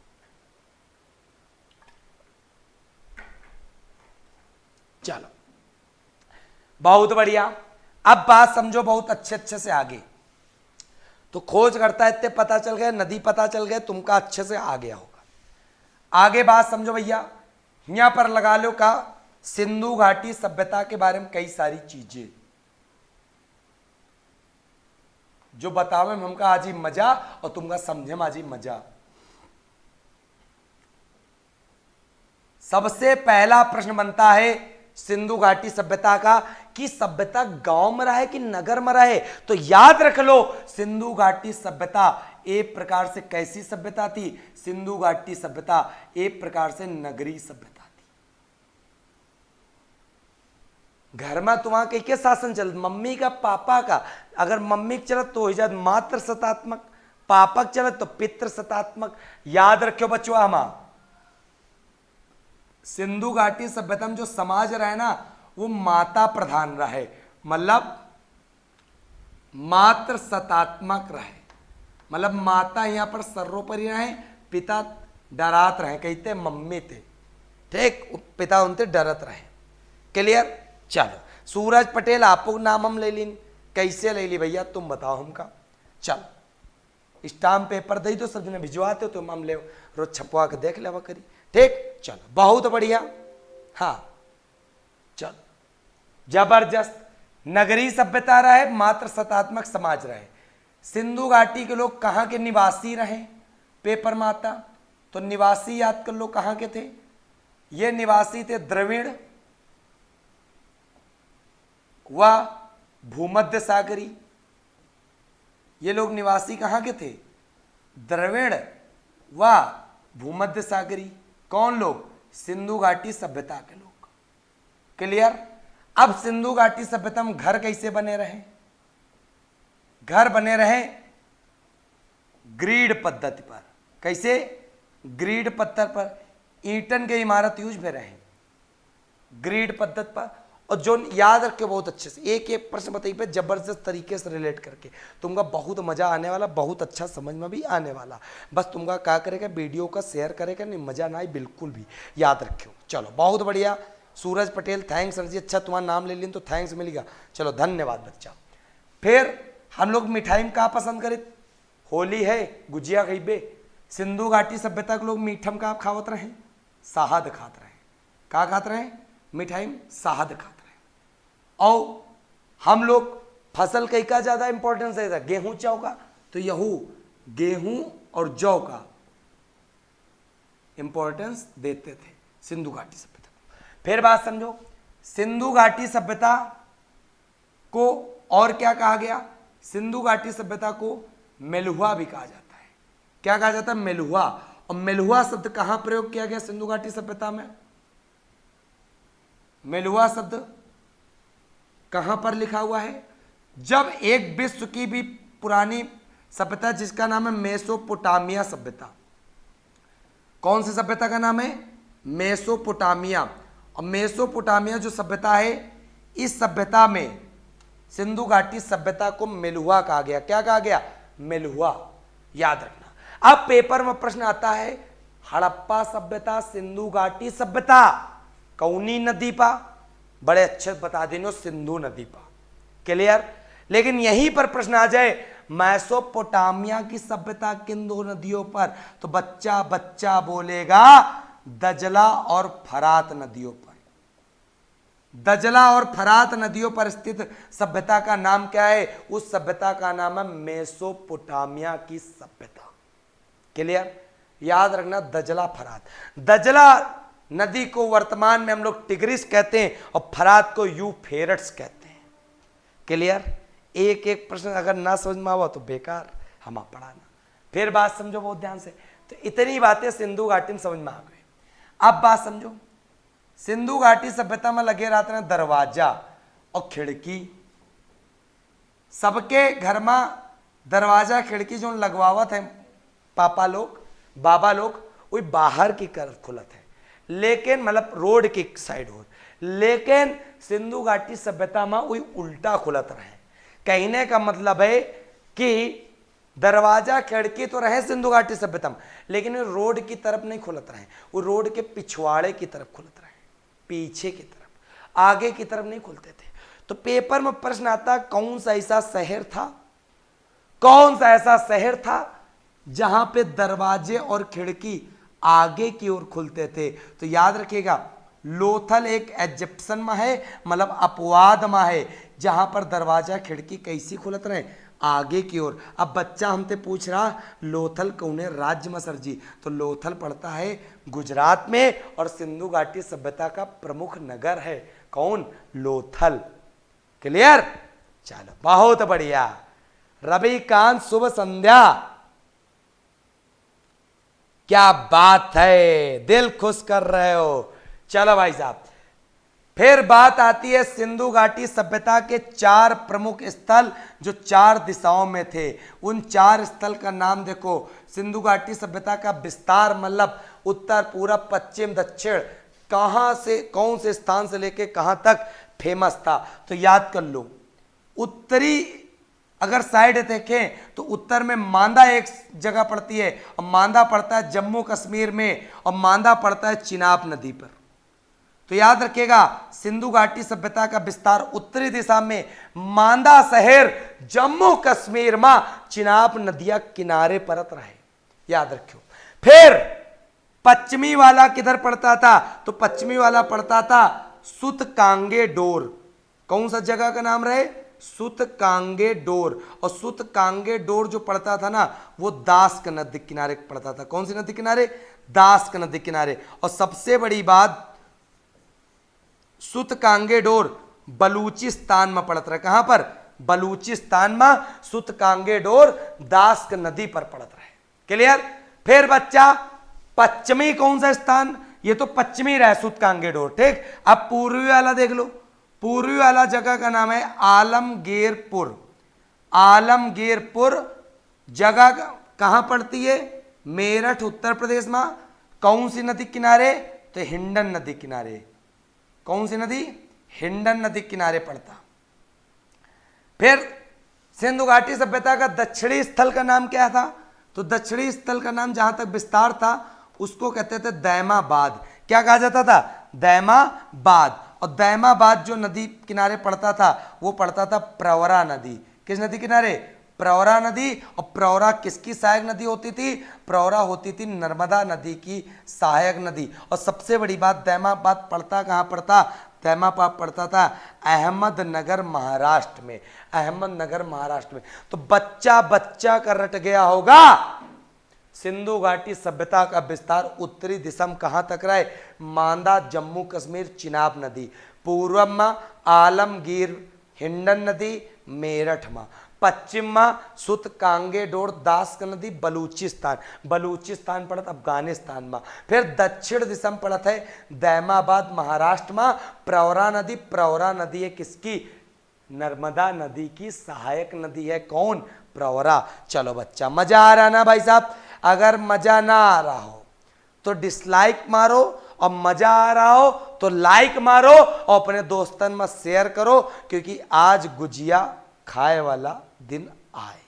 चलो बहुत बढ़िया। अब बात समझो बहुत अच्छे से आगे। तो खोज करता है, इतने पता चल गए, नदी पता चल गए, तुमका अच्छे से आ गया होगा। आगे बात समझो भैया, यहां पर लगा लो का सिंधु घाटी सभ्यता के बारे में कई सारी चीजें जो बतावे में हमका आज ही मजा और तुमका समझे में आज ही मजा। सबसे पहला प्रश्न बनता है सिंधु घाटी सभ्यता का कि सभ्यता गांव में रहे कि नगर में रहे। तो याद रख लो, सिंधु घाटी सभ्यता एक प्रकार से कैसी सभ्यता थी? सिंधु घाटी सभ्यता एक प्रकार से नगरीय सभ्यता थी। घर में तुम्हारा शासन चल, मम्मी का पापा का, अगर मम्मी चलत तो हो जात मात्र सत्तात्मक, पापक चलत तो पितृ सतात्मक। याद रखियो बच्चों, हम सिंधु घाटी सभ्यता में जो समाज रहे ना वो माता प्रधान रहे, मतलब मात्र सतात्मक रहे, मतलब माता यहां पर सर्वोपरि रहे, पिता डरात रहे, कहते मम्मी थे, ठीक, पिता उनसे डरत रहे। क्लियर। चलो सूरज पटेल आपको नाम हम ले ली, कैसे ले ली भैया तुम बताओ हमका। चलो स्टाम्प पेपर दे दो, सब जने भिजवाते हो तुम, हम ले रोज छपवा के देख लेवा करी, ठीक। चलो बहुत बढ़िया। हाँ चलो जबरदस्त। नगरीय सभ्यता रहे, मात्र सतात्मक समाज रहे। सिंधु घाटी के लोग कहाँ के निवासी रहे पेपर माता, तो निवासी याद कर लो कहाँ के थे, ये निवासी थे द्रविड़ व भूमध्य सागरी। ये लोग निवासी कहाँ के थे, द्रविड़ व भूमध्य सागरी। कौन लोग, सिंधु घाटी सभ्यता के लोग। क्लियर। अब सिंधु घाटी सभ्यता में घर कैसे बने रहे, घर बने रहे ग्रीड पद्धति पर। कैसे, ग्रीड पत्थर पर, ईंटन के इमारत यूज में रहे ग्रीड पद्धति पर। और जो याद रखे बहुत अच्छे से, एक एक प्रश्न बताइए पे जबरदस्त तरीके से रिलेट करके, तुमका बहुत मजा आने वाला, बहुत अच्छा समझ में भी आने वाला। बस तुमका क्या करेगा, वीडियो का शेयर करेगा, नहीं मजा ना आए बिल्कुल भी, याद रखियो। चलो बहुत बढ़िया। सूरज पटेल थैंक्स सर जी, अच्छा तुम्हारा नाम ले लें तो थैंक्स मिलेगा। चलो धन्यवाद बच्चा। फिर हम लोग मिठाई में कहाँ पसंद करें, होली है गुजिया खइबे, सिंधु घाटी सभ्यता के लोग मीठम का खावत रहे, शहद खात रहे। का खात रहे, मिठाई में शहद खात रहे। और हम लोग फसल कई का ज्यादा इंपॉर्टेंस देता, गेहूं चाव का, तो यहू गेहूं और जौ का इंपॉर्टेंस देते थे सिंधु घाटी सभ्यता। फिर बात समझो, सिंधु घाटी सभ्यता को और क्या कहा गया, सिंधु घाटी सभ्यता को मेलुहा भी कहा जाता है। क्या कहा जाता है, मेलुहा। और मेलुहा शब्द कहां प्रयोग किया गया सिंधु घाटी सभ्यता में, मेलुहा शब्द कहां पर लिखा हुआ है, जब एक विश्व की भी पुरानी सभ्यता जिसका नाम है मेसोपोटामिया सभ्यता। कौन सी सभ्यता का नाम है, मेसोपोटामिया। और मेसोपोटामिया जो सभ्यता है, इस सभ्यता में सिंधु घाटी सभ्यता को मेलुहा कहा गया। क्या कहा गया, मेलुहा। याद रखना। अब पेपर में प्रश्न आता है, हड़प्पा सभ्यता सिंधु घाटी सभ्यता कौनी नदी पा, बड़े अच्छे बता देनो, सिंधु नदी पा। क्लियर। लेकिन यहीं पर प्रश्न आ जाए, मेसोपोटामिया की सभ्यता किन दो नदियों पर, तो बच्चा बच्चा बोलेगा दजला और फरात नदियों पर। दजला और फरात नदियों पर स्थित सभ्यता का नाम क्या है, उस सभ्यता का नाम है मेसोपोटामिया की सभ्यता। क्लियर। याद रखना, दजला फरात। दजला नदी को वर्तमान में हम लोग टिग्रिस कहते हैं और फरात को यूफ्रेट्स कहते हैं। क्लियर। एक एक प्रश्न अगर ना समझ में आवा तो बेकार हम पढ़ाना। फिर बात समझो बहुत ध्यान से। तो इतनी बातें सिंधु घाटी में समझ में आ गई। अब बात समझो, सिंधु घाटी सभ्यता में लगे रहते हैं दरवाजा और खिड़की। सबके घर में दरवाजा खिड़की जो लगवावत है पापा लोग, बाबा लोग, वही बाहर की तरफ खुलत है, लेकिन मतलब रोड की साइड हो। लेकिन सिंधु घाटी सभ्यता में वही उल्टा खुलत रहे। कहने का मतलब है कि दरवाजा खिड़की तो रहे सिंधु घाटी सभ्यता में, लेकिन रोड की तरफ नहीं खुलत रहे, वो रोड के पिछवाड़े की तरफ खुलत रहे, पीछे की तरफ, आगे की तरफ नहीं खुलते थे। तो पेपर में प्रश्न आता, कौन सा ऐसा शहर था, कौन सा ऐसा शहर था जहां पे दरवाजे और खिड़की आगे की ओर खुलते थे। तो याद रखिएगा, लोथल एक एजिप्शन में है, मतलब अपवाद में है, जहां पर दरवाजा खिड़की कैसी खुलत रहे, आगे की ओर। अब बच्चा हमसे पूछ रहा लोथल कौने राज्य में सर जी, तो लोथल पड़ता है गुजरात में और सिंधु घाटी सभ्यता का प्रमुख नगर है कौन, लोथल। क्लियर। चलो बहुत बढ़िया। रविकांत शुभ संध्या, क्या बात है, दिल खुश कर रहे हो। चलो भाई साहब, फिर बात आती है सिंधु घाटी सभ्यता के 4 प्रमुख स्थल जो 4 दिशाओं में थे। उन 4 स्थल का नाम देखो। सिंधु घाटी सभ्यता का विस्तार मतलब उत्तर, पूरब, पश्चिम, दक्षिण, कहां से कौन से स्थान से लेके कहां तक फेमस था, तो याद कर लो। उत्तरी अगर साइड देखें तो उत्तर में मांदा एक जगह पड़ती है, और मांदा पड़ता है जम्मू कश्मीर में, और मांदा पड़ता है चिनाब नदी पर। तो याद रखिएगा, सिंधु घाटी सभ्यता का विस्तार उत्तरी दिशा में, मांदा शहर जम्मू कश्मीर में, चिनाब नदिया किनारे परत रहे, याद रखियो। फिर पश्चिमी वाला किधर पड़ता था, तो पश्चिमी वाला पड़ता था सुतकांगे डोर। कौन सा जगह का नाम रहे, सुतकांगे डोर। और सुतकांगे डोर जो पड़ता था ना, वो दास्क नदी किनारे पड़ता था। कौन सी नदी किनारे, दास्क नदी किनारे। और सबसे बड़ी बात, सुतकांगे डोर बलूचिस्तान में पड़ता है। कहां पर, बलूचिस्तान में सुतकांगे डोर दास्क नदी पर पड़ता है। क्लियर। फिर बच्चा पश्चिमी कौन सा स्थान, ये तो पश्चिमी रहा सुतकांगे डोर, ठीक। अब पूर्वी वाला देख लो। पूर्वी वाला जगह का नाम है आलमगीरपुर। आलमगीरपुर जगह कहां पड़ती है, मेरठ उत्तर प्रदेश में। कौन सी नदी किनारे, तो हिंडन नदी किनारे। कौन सी नदी, हिंडन नदी किनारे पड़ता। फिर सिंधु घाटी सभ्यता का दक्षिणी स्थल का नाम क्या था, तो दक्षिणी स्थल का नाम जहां तक विस्तार था उसको कहते थे दैमाबाद। क्या कहा जाता था, दैमाबाद। और दैमाबाद जो नदी किनारे पड़ता था वो पड़ता था प्रवरा नदी। किस नदी किनारे, प्रवरा नदी। और प्रवरा किसकी सहायक नदी होती थी, प्रवरा होती थी नर्मदा नदी की सहायक नदी। और सबसे बड़ी बात, दैमाबाद पड़ता कहाँ पड़ता, दैमाबाद पड़ता था अहमदनगर महाराष्ट्र में। अहमदनगर महाराष्ट्र में। तो बच्चा बच्चा का रट गया होगा, सिंधु घाटी सभ्यता का विस्तार उत्तरी दिशा में कहां तक रहे, मांदा जम्मू कश्मीर चिनाब नदी। पूर्व में आलमगीर हिंडन नदी मेरठ में। पश्चिम में सुतकांगे डोर दास्क नदी बलूचिस्तान। बलूचिस्तान पड़त अफगानिस्तान में। फिर दक्षिण दिशा में पड़त है दैमाबाद महाराष्ट्र में। प्रवरा नदी, प्रवरा नदी है किसकी, नर्मदा नदी की सहायक नदी है। कौन, प्रवरा। चलो बच्चा, मजा आ रहा ना भाई साहब। अगर मजा ना आ रहा हो तो डिसलाइक मारो, और मजा आ रहा हो तो लाइक मारो, और अपने दोस्तन में शेयर करो, क्योंकि आज गुजिया खाए वाला दिन आए,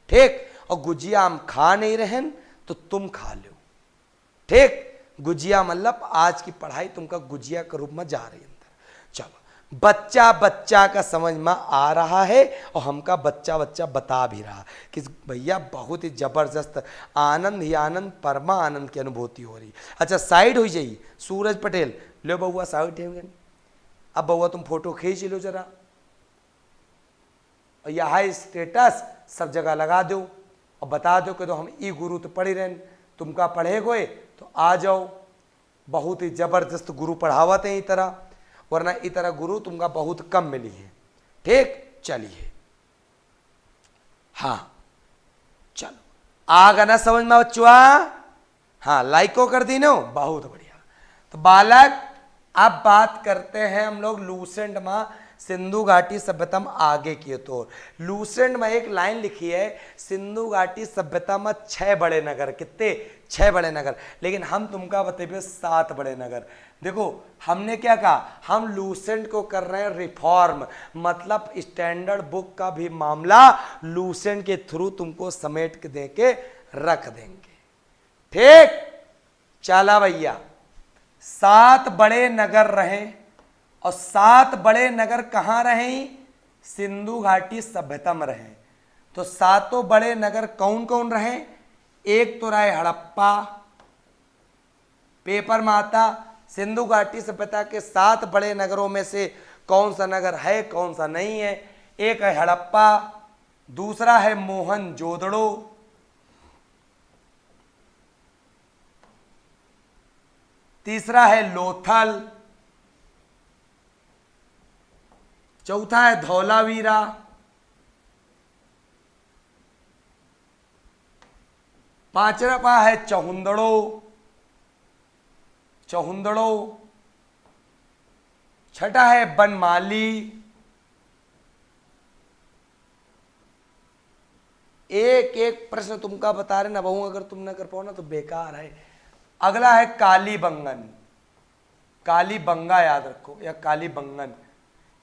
ठीक। और गुजिया हम खा नहीं रहे तो तुम खा लो, ठीक। गुजिया मतलब आज की पढ़ाई तुमका गुजिया के रूप में जा रही है अंदर। चलो, बच्चा बच्चा का समझ में आ रहा है, और हमका बच्चा बच्चा बता भी रहा कि भैया बहुत ही जबरदस्त आनंद ही आनंद, परमा आनंद की अनुभूति हो रही। अच्छा, साइड हो जाइए। सूरज पटेल, लो बउआ साइड है। अब बउआ तुम फोटो खींच लो जरा, और यह स्टेटस सब जगह लगा दो, और बता दो कि तो हम ई गुरु तो पढ़ी रहे, तुमका पढ़े गए तो आ जाओ। बहुत ही जबरदस्त गुरु पढ़ावत है, इस तरह, वरना इस तरह गुरु तुमका बहुत कम मिली है, ठीक। चलिए, हाँ चलो, आ गया ना समझ में बच्चों, हाँ लाइको कर दी नो, बहुत बढ़िया। तो बालक, अब बात करते हैं हम लोग लूसेंट में सिंधु घाटी सभ्यता में आगे की ओर। लूसेंट में एक लाइन लिखी है, सिंधु घाटी सभ्यता में 6 बड़े नगर। कितने, 6 बड़े नगर। लेकिन हम तुमका बताइए 7 बड़े नगर। देखो हमने क्या कहा, हम लूसेंट को कर रहे हैं रिफॉर्म, मतलब स्टैंडर्ड बुक का भी मामला लूसेंट के थ्रू तुमको समेट के दे के रख देंगे, ठीक। चला भैया, 7 बड़े नगर रहे, और 7 बड़े नगर कहां रहे, सिंधु घाटी सभ्यता में रहे। तो 7 बड़े नगर कौन कौन रहे, एक तो रहे हड़प्पा, पेपर में आता सिंधु घाटी सभ्यता के 7 बड़े नगरों में से कौन सा नगर है कौन सा नहीं है। एक है हड़प्पा, दूसरा है मोहनजोदड़ो, तीसरा है लोथल, चौथा है धौलावीरा, पांचवा है चहुंदड़ो, छठा है बनमाली। एक एक प्रश्न तुमका बता रहे ना बहू, अगर तुम ना कर पाओ ना तो बेकार है। अगला है कालीबंगन। कालीबंगा याद रखो या कालीबंगन।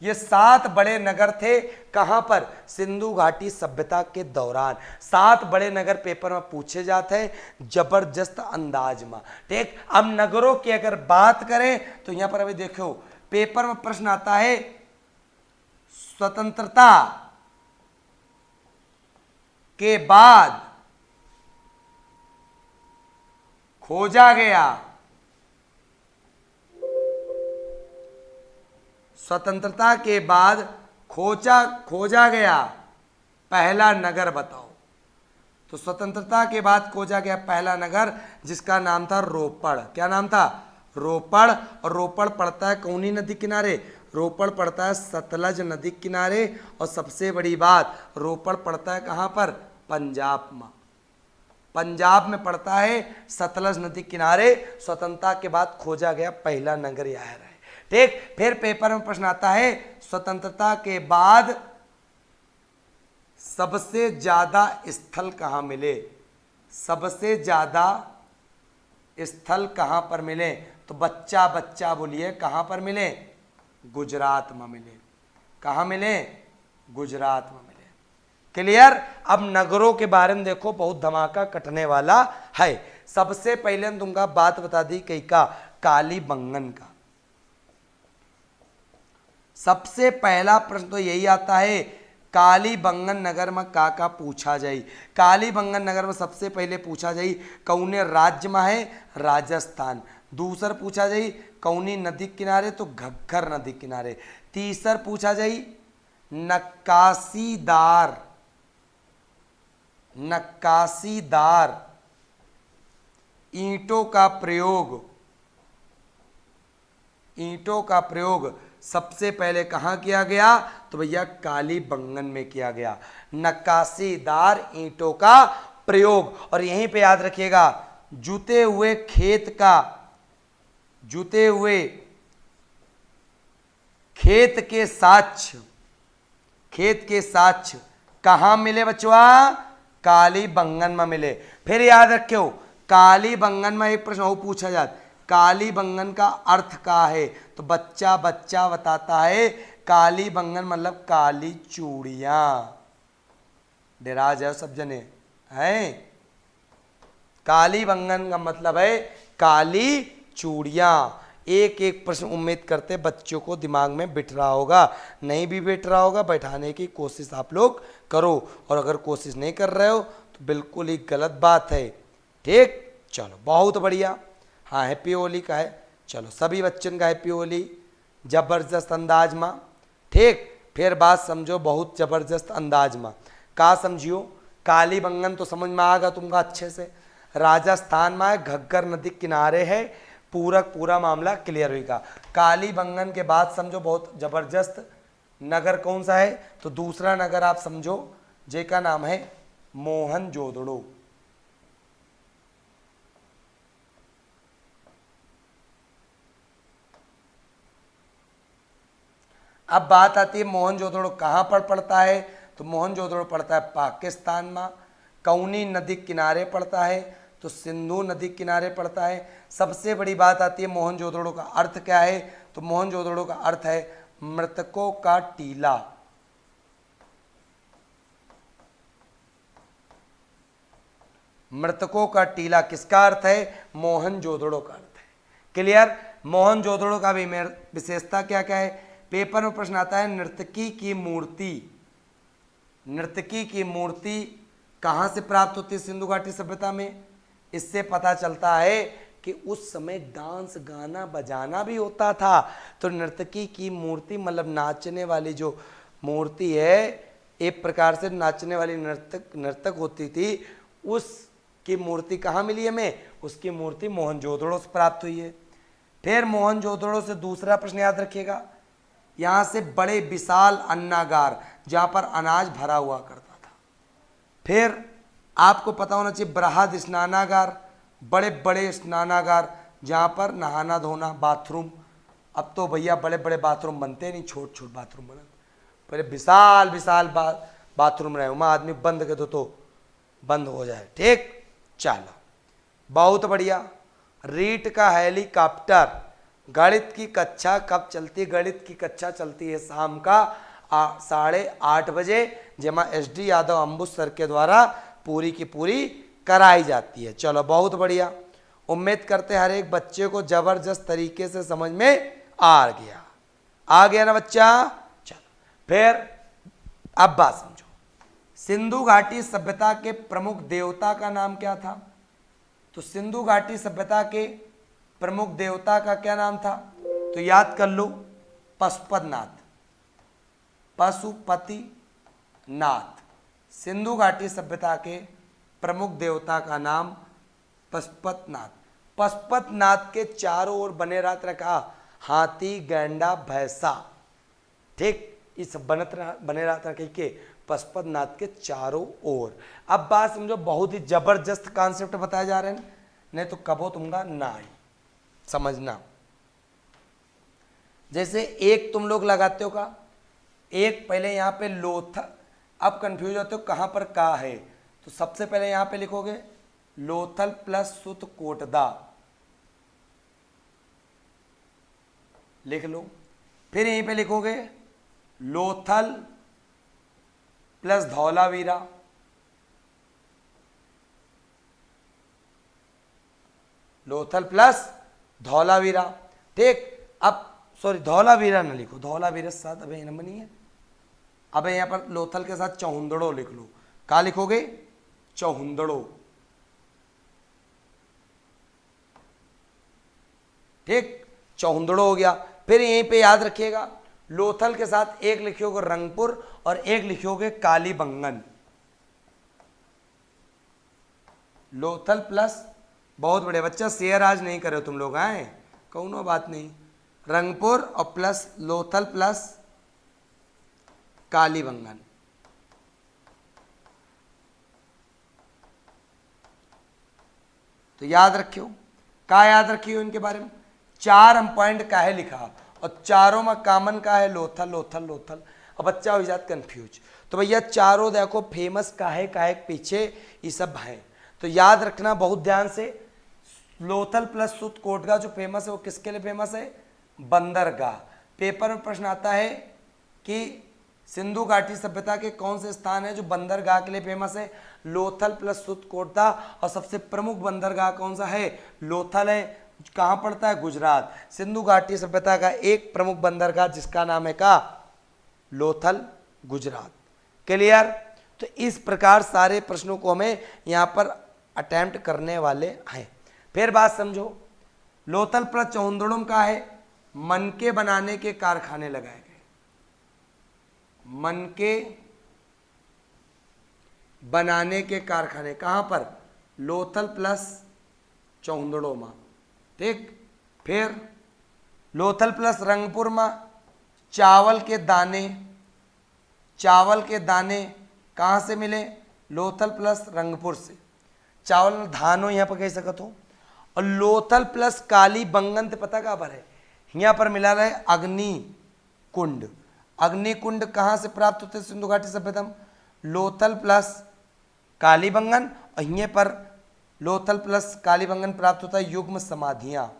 ये 7 बड़े नगर थे। कहां पर? सिंधु घाटी सभ्यता के दौरान 7 बड़े नगर पेपर में पूछे जाते हैं जबरदस्त अंदाज में। ठीक, अब नगरों की अगर बात करें तो यहां पर अभी देखो पेपर में प्रश्न आता है स्वतंत्रता के बाद खोजा गया, स्वतंत्रता के बाद खोजा गया पहला नगर बताओ। तो स्वतंत्रता के बाद खोजा गया पहला नगर जिसका नाम था रोपड़। क्या नाम था? रोपड़। और रोपड़ पड़ता है कौनी नदी किनारे? रोपड़ पड़ता है सतलज नदी किनारे। और सबसे बड़ी बात, रोपड़ पड़ता है कहां पर? पंजाब में। पंजाब में पड़ता है सतलज नदी किनारे। स्वतंत्रता के बाद खोजा गया पहला नगर यह है। ठीक, फिर पेपर में प्रश्न आता है स्वतंत्रता के बाद सबसे ज्यादा स्थल कहां मिले? सबसे ज्यादा स्थल कहां पर मिले? तो बच्चा बच्चा बोलिए कहां पर मिले? गुजरात में मिले। कहां मिले? गुजरात में मिले। क्लियर? अब नगरों के बारे में देखो, बहुत धमाका कटने वाला है। सबसे पहले तुमका बात बता दी कई का, कालीबंगन का। सबसे पहला प्रश्न तो यही आता है कालीबंगन नगर में का पूछा जाए। कालीबंगन नगर में सबसे पहले पूछा जाए कौने राज्य में है? राजस्थान। दूसर पूछा जाए कौनी नदी किनारे? तो घग्गर नदी किनारे। तीसर पूछा जाए नक्काशीदार ईंटों का प्रयोग सबसे पहले कहां किया गया? तो भैया कालीबंगन में किया गया। नक्काशीदार ईंटों का प्रयोग। और यहीं पे याद रखिएगा जुते हुए खेत के साक्ष्य कहां मिले बच्चों? कालीबंगन में मिले। फिर याद रखियो कालीबंगन में एक प्रश्न और पूछा जाता, कालीबंगन का अर्थ क्या है? तो बच्चा बच्चा बताता है कालीबंगन मतलब काली चूड़ियां। डरा जाओ सब जने हैं। कालीबंगन का मतलब है काली चूड़ियां। एक एक प्रश्न उम्मीद करते बच्चों को दिमाग में बिठ रहा होगा। नहीं भी बिठ रहा होगा, बैठाने की कोशिश आप लोग करो। और अगर कोशिश नहीं कर रहे हो तो बिल्कुल ही गलत बात है। ठीक, चलो बहुत बढ़िया। हाँ, हैप्पी होली का है। चलो सभी बच्चों का हैप्पी होली जबरदस्त अंदाज में। ठीक, फिर बात समझो बहुत जबरदस्त अंदाज में। का समझियो? कालीबंगन तो समझ में आ गया तुमका अच्छे से। राजस्थान में है, घग्गर नदी किनारे है। पूरा मामला क्लियर होगा। कालीबंगन के बाद समझो बहुत जबरदस्त नगर कौन सा है? तो दूसरा नगर आप समझो जे का नाम है मोहनजोदड़ो। अब बात आती है मोहनजोदड़ो कहाँ पर पड़ता है? तो मोहनजोदड़ो पड़ता है पाकिस्तान में। कौनी नदी किनारे पड़ता है? तो सिंधु नदी किनारे पड़ता है। सबसे बड़ी बात आती है मोहनजोदड़ो का अर्थ क्या है? तो मोहनजोदड़ो का अर्थ है मृतकों का टीला। मृतकों का टीला किसका अर्थ है? मोहनजोदड़ो का अर्थ है। क्लियर? मोहनजोदड़ो का भी विशेषता क्या क्या है? पेपर में प्रश्न आता है नर्तकी की मूर्ति कहां से प्राप्त होती है सिंधु घाटी सभ्यता में? इससे पता चलता है कि उस समय डांस गाना बजाना भी होता था। तो नर्तकी की मूर्ति मतलब नाचने वाली जो मूर्ति है, एक प्रकार से नाचने वाली नर्तक होती थी, उसकी मूर्ति कहाँ मिली हमें? उसकी मूर्ति मोहनजोदड़ो से प्राप्त हुई है। फिर मोहनजोदड़ो से दूसरा प्रश्न याद रखिएगा, यहाँ से बड़े विशाल अन्नागार जहाँ पर अनाज भरा हुआ करता था। फिर आपको पता होना चाहिए बृहद स्नानागार, बड़े बड़े स्नानागार जहाँ पर नहाना धोना बाथरूम अब तो भैया बड़े बड़े बाथरूम बनते नहीं, छोट छोट बाथरूम बना, पहले विशाल विशाल बाथरूम रहे वहाँ आदमी बंद कर दो तो बंद हो जाए। ठीक, चलो बहुत बढ़िया। रीट का हेलीकॉप्टर, गणित की कक्षा कब चलती है? गणित की कक्षा चलती है शाम का 8:30 बजे, जमा SD यादव अम्बुज सर के द्वारा पूरी की पूरी कराई जाती है। चलो बहुत बढ़िया, उम्मीद करते हैं हर एक बच्चे को जबरदस्त तरीके से समझ में आ गया ना बच्चा। चलो फिर अब बात समझो, सिंधु घाटी सभ्यता के प्रमुख देवता का नाम क्या था? तो सिंधु घाटी सभ्यता के प्रमुख देवता का क्या नाम था? तो याद कर लो, पशुपतिनाथ, पशुपतिनाथ। सिंधु घाटी सभ्यता के प्रमुख देवता का नाम पशुपतिनाथ। पशुपतिनाथ के चारों ओर बने रखा हाथी, गैंडा, भैंसा। ठीक, इस बने रहा था के पशुपतिनाथ के चारों ओर। अब बात समझो, बहुत ही जबरदस्त कॉन्सेप्ट बताए जा रहे हैं, नहीं तो कबो तुमगा ना आई समझना। जैसे एक तुम लोग लगाते हो का, एक पहले यहाँ पे लोथल, अब कंफ्यूज होते हो कहाँ पर का है, तो सबसे पहले यहाँ पे लिखोगे लोथल प्लस सुत कोटदा, लिख लो। फिर यहीं पे लिखोगे लोथल प्लस धौलावीरा, लोथल प्लस धौलावीरा। ठीक, अब सॉरी धौलावीरा ना लिखो, धौलावीरा के साथ अबे नंबर नहीं है, अब यहाँ पर लोथल के साथ चौहुंदड़ो लिख लो। क्या लिखोगे? चौहुंदड़ो। ठीक, चौहुंदड़ो हो गया। फिर यहीं पे याद रखिएगा, लोथल के साथ एक लिखियोगे रंगपुर और एक लिखियोगे कालीबंगन। लोथल प्लस, बहुत बड़े बच्चा शेयर आज नहीं करे तुम लोग, आए कौनो बात नहीं, रंगपुर और प्लस लोथल प्लस कालीबंगन। तो याद रखियो, का याद रखियो इनके बारे में, 4 पॉइंट का है लिखा और चारों में कॉमन का है लोथल लोथल लोथल। अब बच्चा हो जाता कंफ्यूज, तो भैया चारों देखो फेमस का है पीछे ये सब है, तो याद रखना बहुत ध्यान से। लोथल प्लस सुत कोटगा जो फेमस है वो किसके लिए फेमस है? बंदरगाह। पेपर में प्रश्न आता है कि सिंधु घाटी सभ्यता के कौन से स्थान है जो बंदरगाह के लिए फेमस है? लोथल प्लस सुत कोटदा। और सबसे प्रमुख बंदरगाह कौन सा है? लोथल है। कहाँ पड़ता है? गुजरात। सिंधु घाटी सभ्यता का एक प्रमुख बंदरगाह जिसका नाम है का लोथल, गुजरात। क्लियर? तो इस प्रकार सारे प्रश्नों को हमें यहाँ पर अटेम्प्ट करने वाले हैं। फिर बात समझो, लोथल प्लस चौहुंदड़ुम का है मनके बनाने के कारखाने लगाए गए, मनके बनाने के कारखाने कहाँ पर? लोथल प्लस चौहुंदड़ों। ठीक, फिर लोथल प्लस रंगपुर में चावल के दाने, चावल के दाने कहाँ से मिले? लोथल प्लस रंगपुर से। चावल धानो यहाँ पर कह सकते हो। और लोथल प्लस कालीबंगन तो पता कहाँ पर है? यहाँ पर मिला रहे अग्नि कुंड। अग्नि कुंड कहाँ से प्राप्त होते सिंधु घाटी सभ्यता में? लोथल प्लस कालीबंगन, और यहाँ पर लोथल प्लस कालीबंगन प्राप्त होता है युग्म समाधियाँ।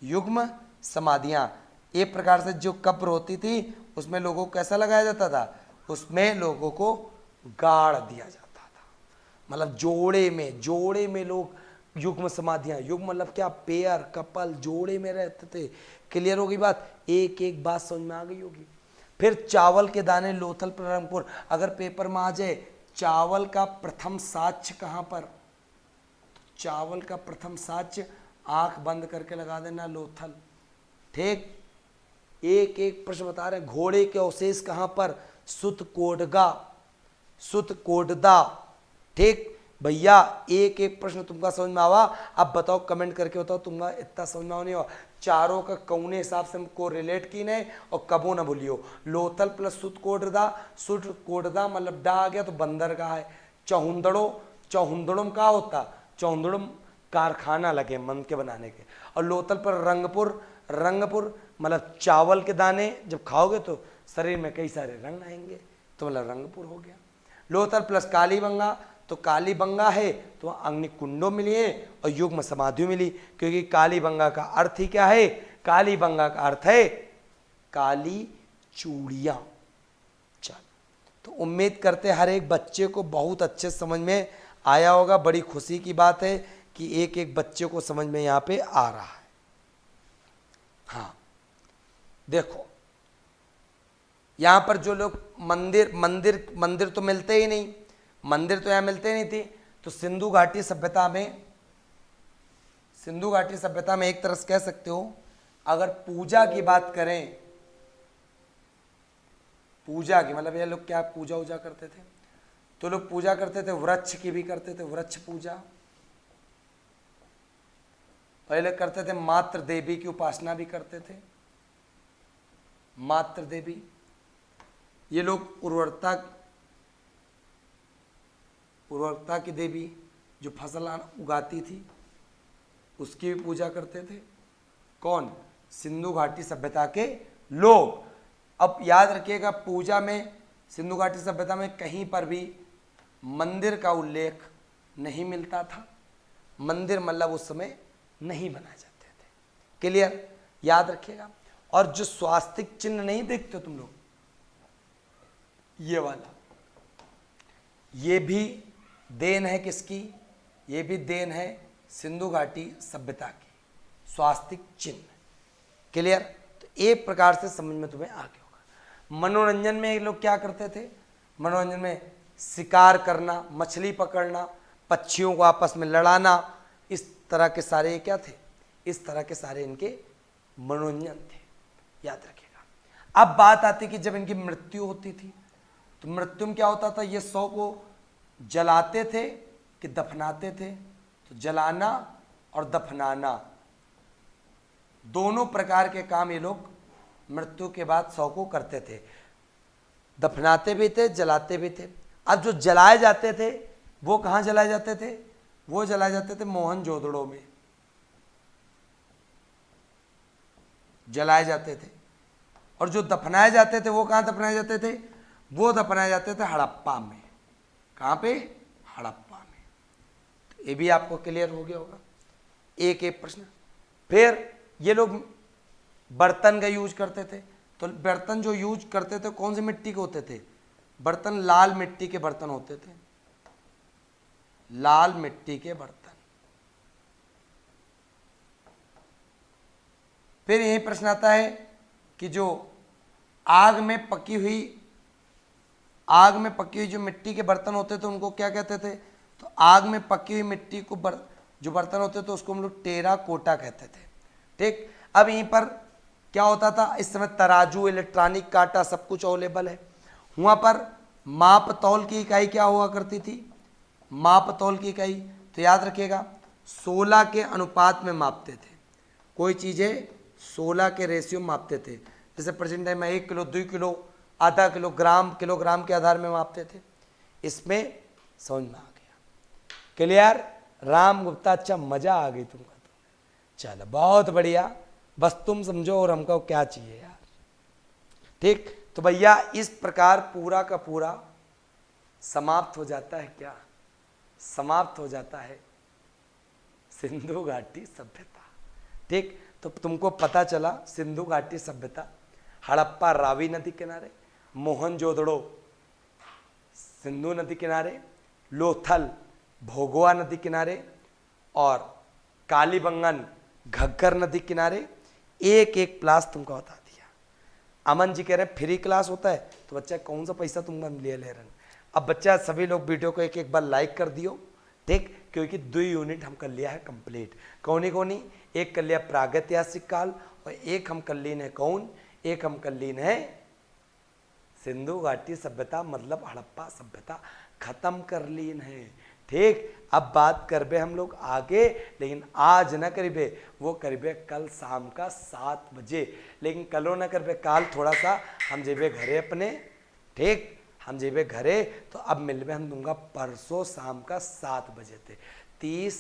युग्म समाधियाँ एक प्रकार से जो कब्र होती थी उसमें लोगों को कैसा लगाया जाता था? उसमें लोगों को गाड़ दिया जाता था, मतलब जोड़े में लोग युग्म समाधियाँ, युग्म मतलब क्या? पेयर, कपल, जोड़े में रहते थे। क्लियर होगी बात? एक एक बात समझ में आ गई होगी। फिर चावल के दाने लोथल रंगपुर। अगर पेपर में आ जाए चावल का प्रथम साक्ष्य कहाँ पर? चावल का प्रथम साक्ष्य आंख बंद करके लगा देना लोथल। ठीक, एक एक प्रश्न बता रहे हैं। घोड़े के अवशेष कहाँ पर? सुत कोटगा, सुत कोटदा। ठीक भैया, एक एक प्रश्न तुमका समझ में आवा? अब बताओ, कमेंट करके बताओ तुमका इतना समझ में नहीं हुआ? चारों का कौने हिसाब से हमको रिलेट की नहीं और कबो ना भूलियो। लोथल प्लस सुत कोटदा मतलब डा आ गया तो बंदरगाह है। चौहुंदड़ो, चौहुंदड़ों का होता? चौहुंदड़ों कारखाना लगे मन के बनाने के। और लोथल पर रंगपुर, रंगपुर मतलब चावल के दाने जब खाओगे तो शरीर में कई सारे रंग आएंगे, तो मतलब रंगपुर हो गया। लोथल प्लस कालीबंगा, तो कालीबंगा है तो अग्निकुंडों मिली है और युग्म समाधियों मिली, क्योंकि कालीबंगा का अर्थ ही क्या है, कालीबंगा का अर्थ है काली चूड़ियां। चल, तो उम्मीद करते हर एक बच्चे को बहुत अच्छे समझ में आया होगा। बड़ी खुशी की बात है कि एक एक बच्चे को समझ में यहाँ पे आ रहा है। हाँ देखो, यहाँ पर जो लोग मंदिर मंदिर मंदिर तो मिलते ही नहीं, मंदिर तो यहाँ मिलते ही नहीं थी, तो सिंधु घाटी सभ्यता में, सिंधु घाटी सभ्यता में एक तरह से कह सकते हो, अगर पूजा की बात करें, पूजा की मतलब ये लोग क्या पूजा वूजा करते थे, तो लोग पूजा करते थे, वृक्ष की भी करते थे, वृक्ष पूजा पहले करते थे, मात्र देवी की उपासना भी करते थे, मात्र देवी। ये लोग उर्वरता की देवी जो फसल उगाती थी उसकी भी पूजा करते थे। कौन? सिंधु घाटी सभ्यता के लोग। अब याद रखिएगा, पूजा में सिंधु घाटी सभ्यता में कहीं पर भी मंदिर का उल्लेख नहीं मिलता था। मंदिर मतलब उस समय नहीं बनाए जाते थे। क्लियर? याद रखिएगा। और जो स्वास्तिक चिन्ह नहीं देखते तुम लोग, ये वाला, ये भी देन है किसकी? ये भी देन है सिंधु घाटी सभ्यता की, स्वास्तिक चिन्ह। क्लियर? तो एक प्रकार से समझ में तुम्हें आ गया होगा। मनोरंजन में ये लोग क्या करते थे? मनोरंजन में शिकार करना, मछली पकड़ना, पक्षियों को आपस में लड़ाना, इस तरह के सारे क्या थे? इस तरह के सारे इनके मनोरंजन थे। याद रखिएगा। अब बात आती कि जब इनकी मृत्यु होती थी तो मृत्यु में क्या होता था? ये शव को जलाते थे कि दफनाते थे? तो जलाना और दफनाना दोनों प्रकार के काम ये लोग मृत्यु के बाद शव को करते थे। दफनाते भी थे, जलाते भी थे। अब जो जलाए जाते थे वो कहाँ जलाए जाते थे? वो जलाए जाते थे मोहनजोदड़ो में जलाए जाते थे। और जो दफनाए जाते थे वो कहाँ दफनाए जाते थे? वो दफनाए जाते थे हड़प्पा में। कहाँ पे? हड़प्पा में। तो ये भी आपको क्लियर हो गया होगा। एक एक प्रश्न। फिर ये लोग बर्तन का यूज करते थे, तो बर्तन जो यूज करते थे कौन सी मिट्टी के होते थे? बर्तन लाल मिट्टी के बर्तन होते थे, लाल मिट्टी के बर्तन। फिर यही प्रश्न आता है कि जो आग में पकी हुई जो मिट्टी के बर्तन होते थे उनको क्या कहते थे? तो आग में पकी हुई मिट्टी को जो बर्तन होते थे उसको हम लोग टेराकोटा कहते थे। ठीक। अब यहीं पर क्या होता था? इस समय तराजू, इलेक्ट्रॉनिक कांटा सब कुछ अवेलेबल है। वहाँ पर माप तौल की इकाई क्या हुआ करती थी? माप तौल की इकाई, तो याद रखिएगा 16 के अनुपात में मापते थे। कोई चीज़ें 16 के रेशियो में मापते थे। जैसे प्रेजेंट टाइम में 1 किलो, 2 किलो, आधा किलोग्राम, किलोग्राम के आधार में मापते थे। इसमें समझ में आ गया। क्लियर? राम गुप्ता, अच्छा मजा आ गई तुमको तो। चलो बहुत बढ़िया। बस तुम समझो और हमको क्या चाहिए यार। ठीक। तो भैया इस प्रकार पूरा का पूरा समाप्त हो जाता है। क्या समाप्त हो जाता है? सिंधु घाटी सभ्यता। ठीक। तो तुमको पता चला सिंधु घाटी सभ्यता, हड़प्पा रावी नदी किनारे, मोहनजोदड़ो सिंधु नदी किनारे, लोथल भोगवा नदी किनारे और कालीबंगन घग्गर नदी किनारे। एक एक क्लास तुमको बता दिया। अमन जी कह रहे हैं फ्री क्लास होता है, तो बच्चा कौन सा पैसा तुम ले रहे हैं? अब बच्चा सभी लोग वीडियो को एक एक बार लाइक कर दियो। ठीक। क्योंकि 2 यूनिट हम कर लिया है कंप्लीट। कौनी? एक कर लिया प्रागैतिहासिक काल और एक हम कर लीन है कौन? एक हम कर लीन है सिंधु घाटी सभ्यता, मतलब हड़प्पा सभ्यता खत्म कर लीन है। ठीक। अब बात करबे हम लोग आगे, लेकिन आज न करीबे, वो करीबे कल शाम का 7 बजे। लेकिन कलो न करबे, काल थोड़ा सा हम जेबे घरे अपने। ठीक। हम जेबे घरे, तो अब मिलबे हम दूंगा परसों शाम का 7 बजे थे। 30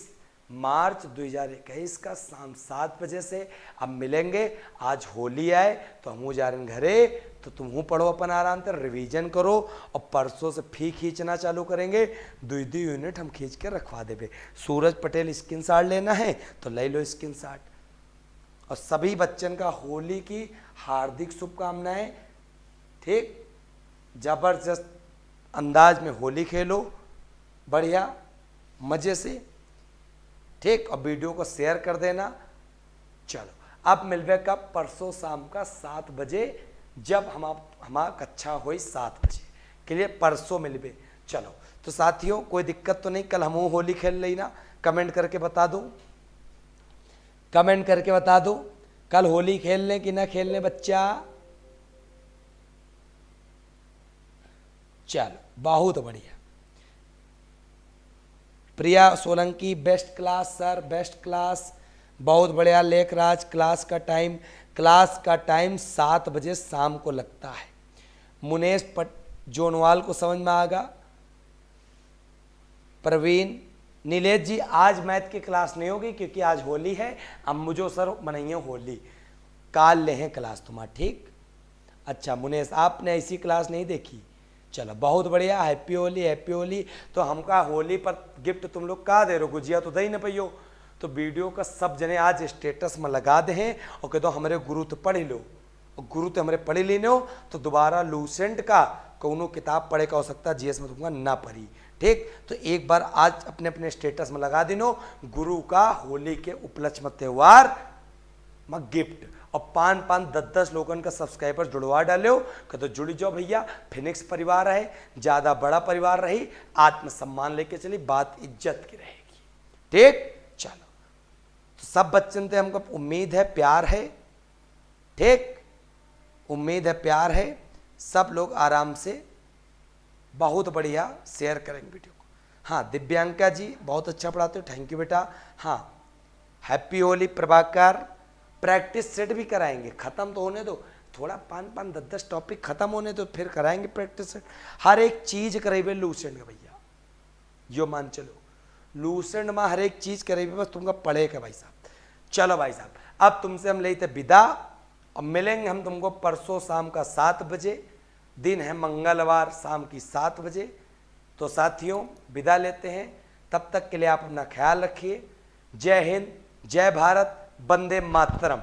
मार्च 2021 का शाम 7 बजे से। अब मिलेंगे। आज होली आए तो हमू जा रहे घरे, तो तुम पढ़ो अपन आराम से, रिवीजन करो, और परसों से फी खींचना चालू करेंगे। 2 यूनिट हम खींच के रखवा देंगे। सूरज पटेल स्क्रीन शॉट लेना है तो ले लो स्क्रीन शॉट। और सभी बच्चन का होली की हार्दिक शुभकामनाएं। ठीक, जबरदस्त अंदाज में होली खेलो, बढ़िया मजे से। ठीक, और वीडियो को शेयर कर देना। चलो अब मिलवे कब? परसों शाम का 7 बजे, जब हमारा कक्षा हुई 7 बजे के लिए परसों मिलवे। चलो तो साथियों, कोई दिक्कत तो नहीं? कल हम होली खेल रही ना? कमेंट करके बता दो, कमेंट करके बता दो कल होली खेल लें कि ना खेल लें बच्चा। चलो बहुत बढ़िया। Priya Solanki best class sir, best class, बहुत बढ़िया। लेखराज क्लास का टाइम 7 बजे शाम को लगता है। मुनेश जोनवाल को समझ में आएगा। प्रवीण, नीलेश जी आज मैथ की क्लास नहीं होगी क्योंकि आज होली है। अब मुझे सर मनाइए होली, काल ले हैं क्लास तुम्हारा। ठीक, अच्छा मुनेश आपने ऐसी क्लास नहीं देखी। चलो बहुत बढ़िया, हैप्पी होली हैप्पी होली। तो हमका होली पर गिफ्ट तुम लोग का दे रहे हो? गुजिया तो दे न पैयो। तो वीडियो का सब जने आज स्टेटस में लगा दे हैं और कह दो हमारे गुरु तो पढ़ लो, और गुरु तो हमारे पढ़े लेने हो तो दोबारा लूसेंट का कौनो किताब पढ़े का हो सकता है जीएस में तुमका ना पढ़ी। ठीक, तो एक बार आज अपने अपने स्टेटस में लगा देनो गुरु का होली के उपलक्ष्य में त्योहार में गिफ्ट। और 5-5 10 लोगों का सब्सक्राइबर जुड़वा डालो कि तो जुड़ जाओ भैया। फिनिक्स परिवार है, ज़्यादा बड़ा परिवार रही, आत्मसम्मान लेके चली, बात इज्जत की रहेगी। ठीक, चलो तो सब बच्चन से हमको उम्मीद है प्यार है। ठीक, उम्मीद है प्यार है। सब लोग आराम से बहुत बढ़िया शेयर करेंगे वीडियो को। हाँ दिव्यांका जी बहुत अच्छा पढ़ाते हो, थैंक यू बेटा। हाँ happy Holi Prabhakar. Practice set भी कराएंगे, ख़त्म तो होने दो, थोड़ा 5-5 10 टॉपिक ख़त्म होने दो, फिर कराएंगे प्रैक्टिस सेट। हर एक चीज़ करेंगे लूसेंट का भैया, यो मान चलो लूसेंट में हर एक चीज़ करेंगे, बस तुमका पढ़ेगा भाई साहब। चलो भाई साहब अब तुमसे हम लेते विदा, और मिलेंगे हम तुमको परसों शाम का 7 बजे। दिन है मंगलवार शाम की 7 बजे। तो साथियों विदा लेते हैं, तब तक के लिए आप अपना ख्याल रखिए। जय हिंद, जय भारत, वंदे मातरम।